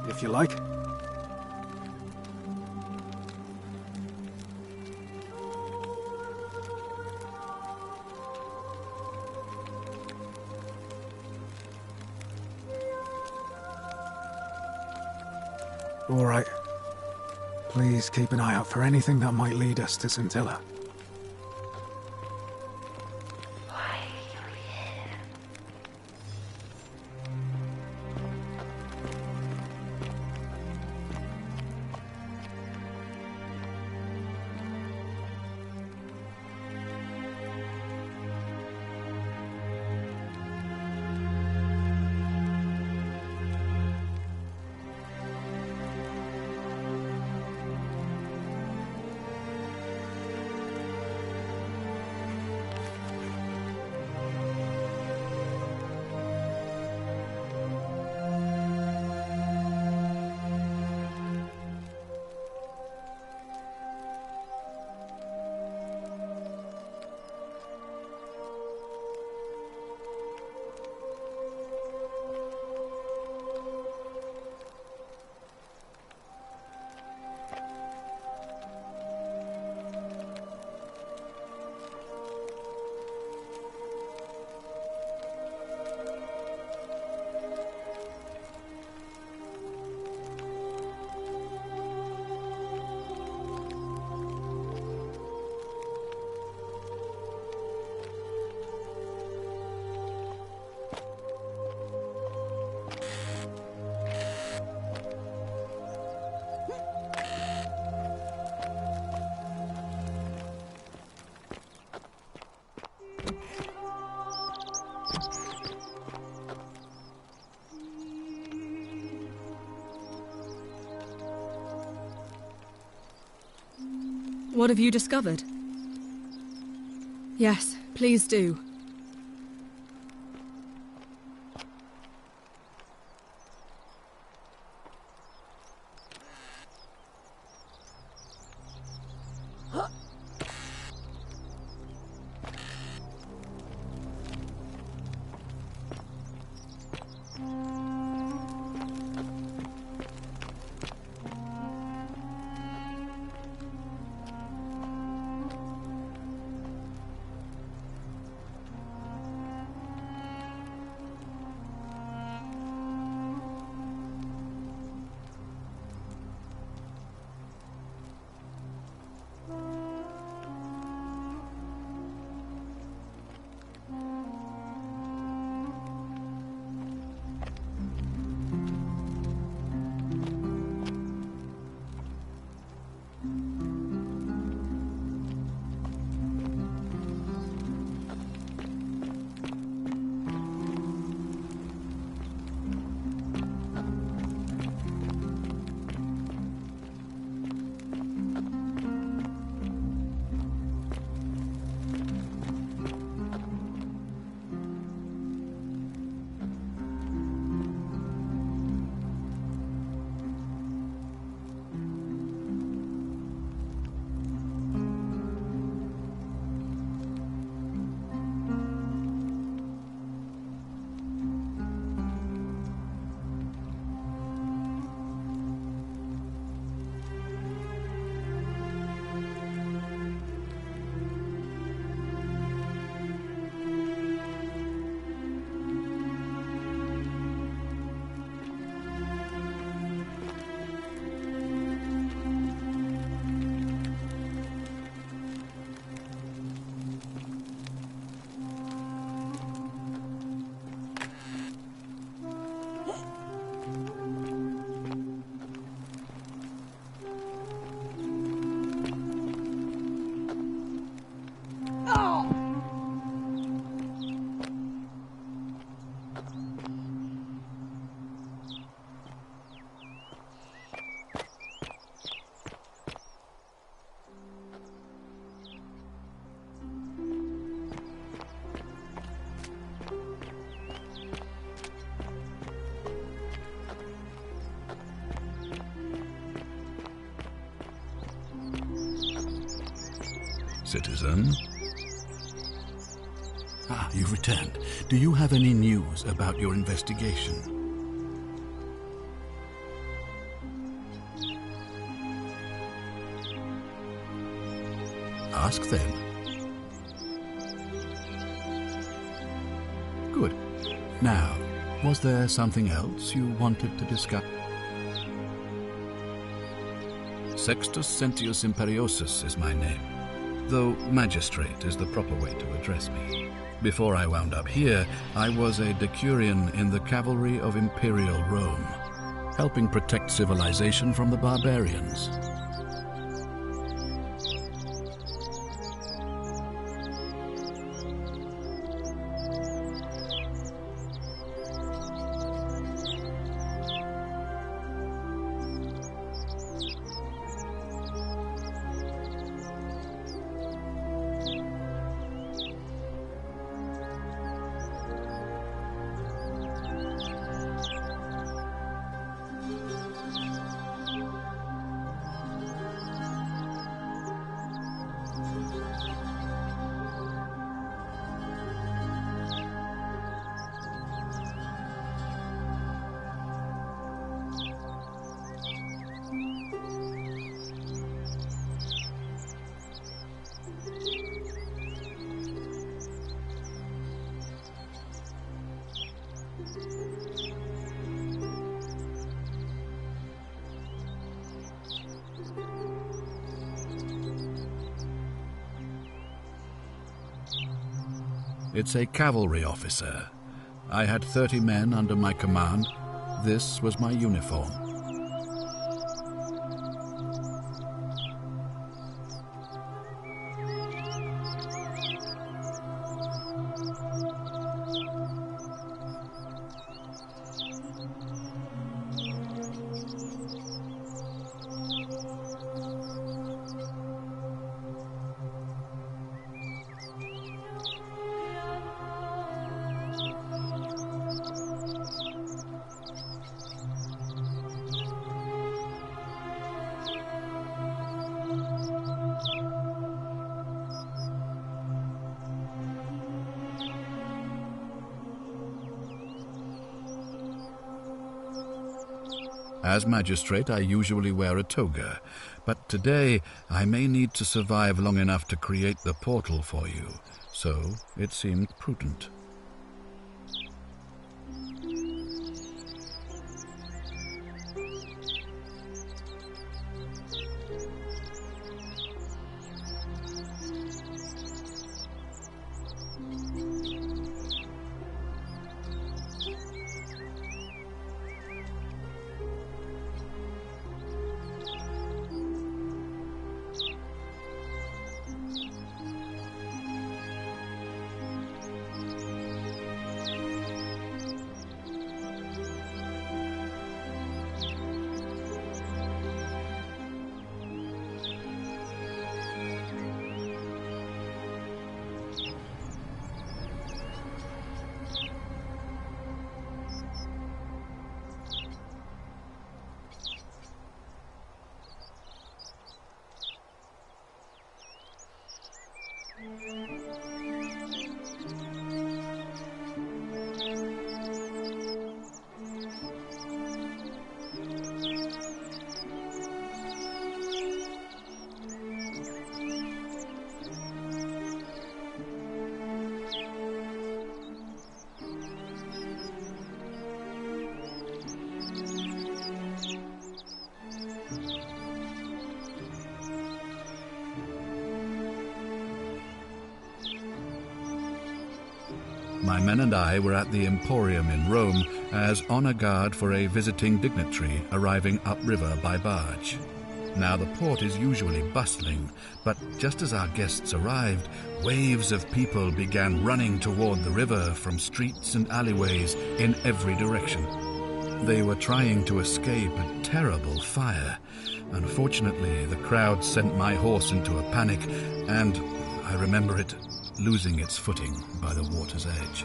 Speaker 6: If you like. All right. Please keep an eye out for anything that might lead us to Scintilla.
Speaker 7: What have you discovered? Yes, please do.
Speaker 8: citizen. Ah, you've returned. Do you have any news about your investigation? Ask then. Good. Now, was there something else you wanted to discuss? Sextus Sentius Imperiosus is my name, though magistrate is the proper way to address me. Before I wound up here, I was a decurion in the cavalry of Imperial Rome, helping protect civilization from the barbarians. It's a cavalry officer. I had 30 men under my command. This was my uniform. As magistrate, I usually wear a toga, but today I may need to survive long enough to create the portal for you, so it seemed prudent. My men and I were at the Emporium in Rome as honor guard for a visiting dignitary arriving upriver by barge. Now the port is usually bustling, but just as our guests arrived, waves of people began running toward the river from streets and alleyways in every direction. They were trying to escape a terrible fire. Unfortunately, the crowd sent my horse into a panic, and I remember it losing its footing by the water's edge.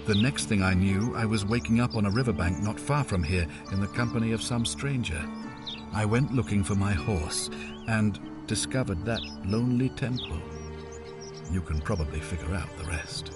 Speaker 8: The next thing I knew, I was waking up on a riverbank not far from here in the company of some stranger. I went looking for my horse and discovered that lonely temple. You can probably figure out the rest.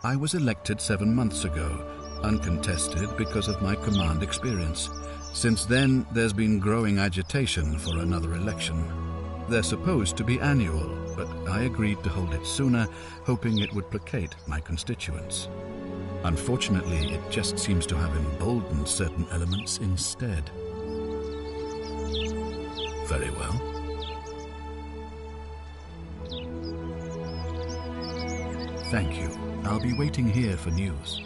Speaker 8: I was elected 7 months ago, uncontested because of my command experience. Since then, there's been growing agitation for another election. They're supposed to be annual, but I agreed to hold it sooner, hoping it would placate my constituents. Unfortunately, it just seems to have emboldened certain elements instead. Very well. Thank you. I'll be waiting here for news.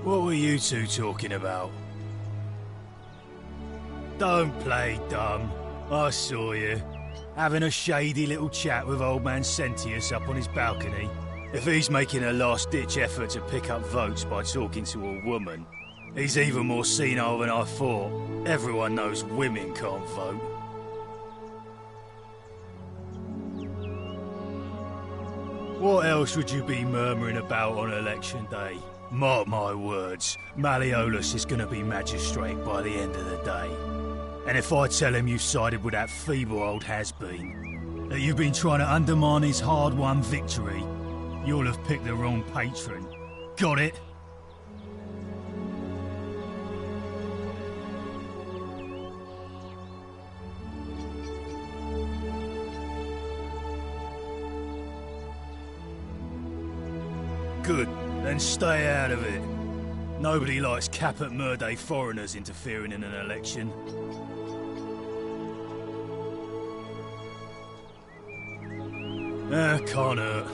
Speaker 9: What were you two talking about? Don't play dumb. I saw you. Having a shady little chat with old man Sentius up on his balcony. If he's making a last-ditch effort to pick up votes by talking to a woman, he's even more senile than I thought. Everyone knows women can't vote. What else would you be murmuring about on election day? Mark my words, Malleolus is going to be magistrate by the end of the day. And if I tell him you've sided with that feeble old has-been, that you've been trying to undermine his hard-won victory, you'll have picked the wrong patron. Got it? Good, then stay out of it. Nobody likes caput murde foreigners interfering in an election. Can't hurt.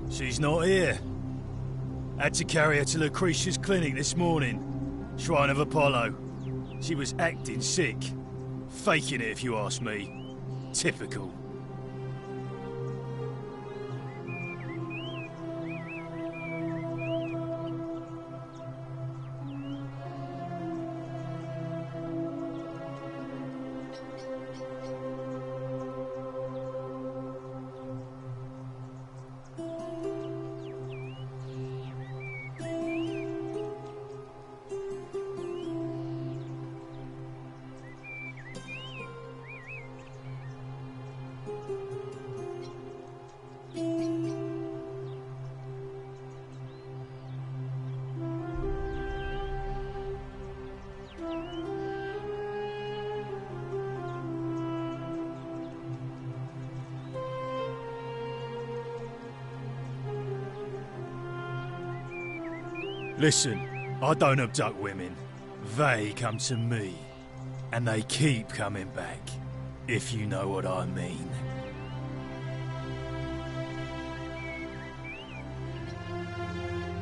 Speaker 9: She's not here. Had to carry her to Lucretia's clinic this morning. Shrine of Apollo. She was acting sick. Faking it, if you ask me. Typical. Listen, I don't abduct women. They come to me. And they keep coming back, if you know what I mean.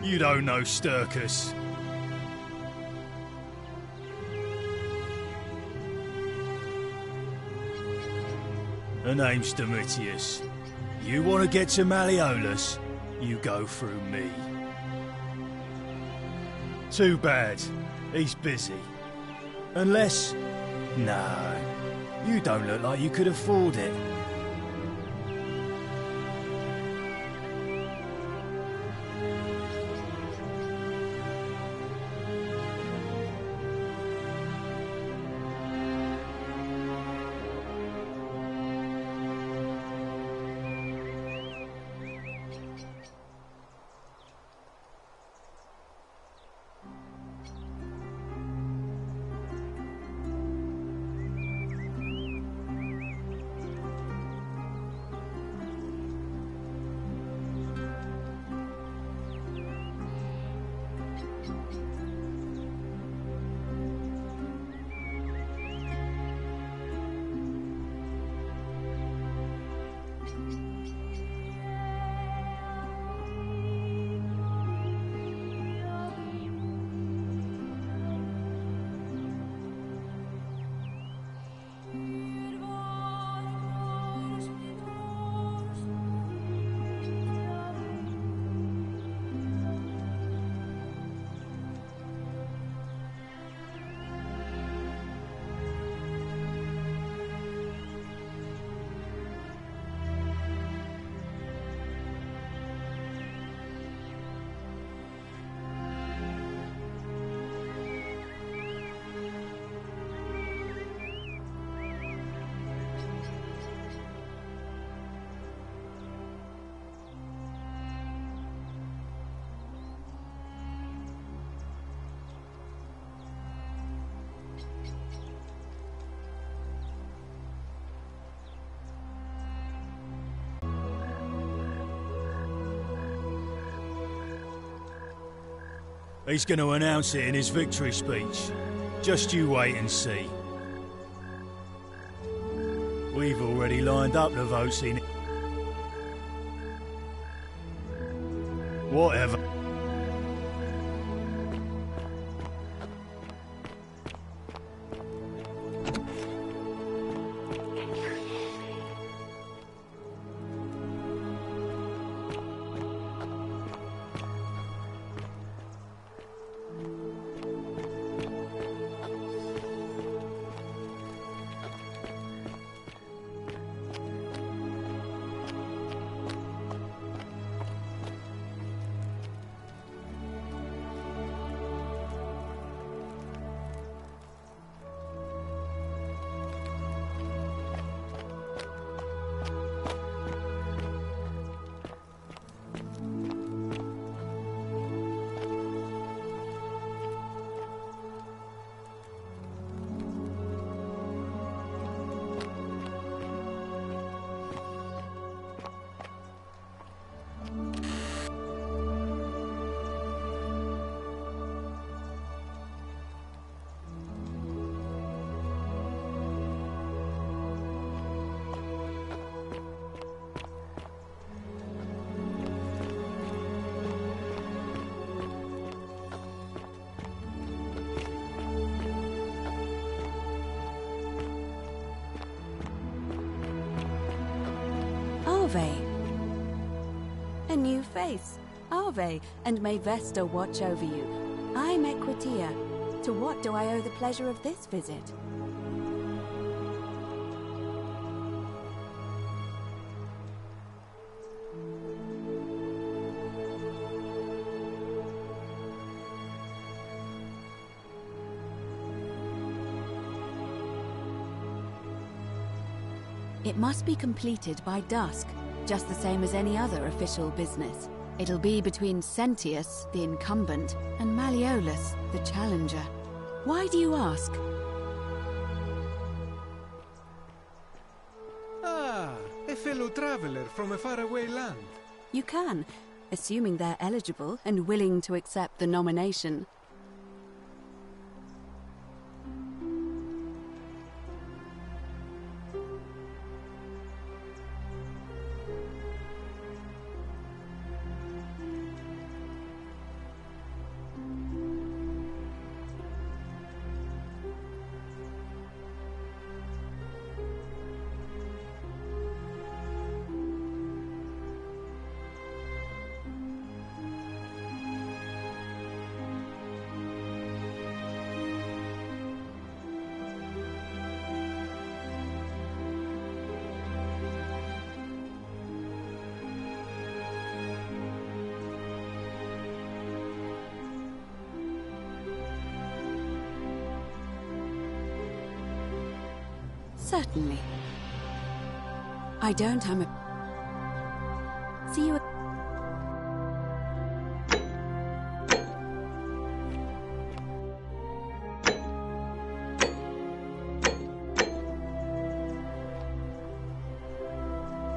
Speaker 9: You don't know Sturkus. Her name's Domitius. You want to get to Malleolus, you go through me. Too bad. He's busy. Unless... No. You don't look like you could afford it. He's going to announce it in his victory speech. Just you wait and see. We've already lined up the votes in. Whatever.
Speaker 10: Arve. A new face. Arve, and may Vesta watch over you. I'm Equitia. To what do I owe the pleasure of this visit? It must be completed by dusk, just the same as any other official business. It'll be between Sentius, the incumbent, and Malleolus, the challenger. Why do you ask?
Speaker 11: Ah, a fellow traveler from a faraway land.
Speaker 10: You can. assuming they're eligible and willing to accept the nomination.
Speaker 7: Certainly. I don't, I'm a... See you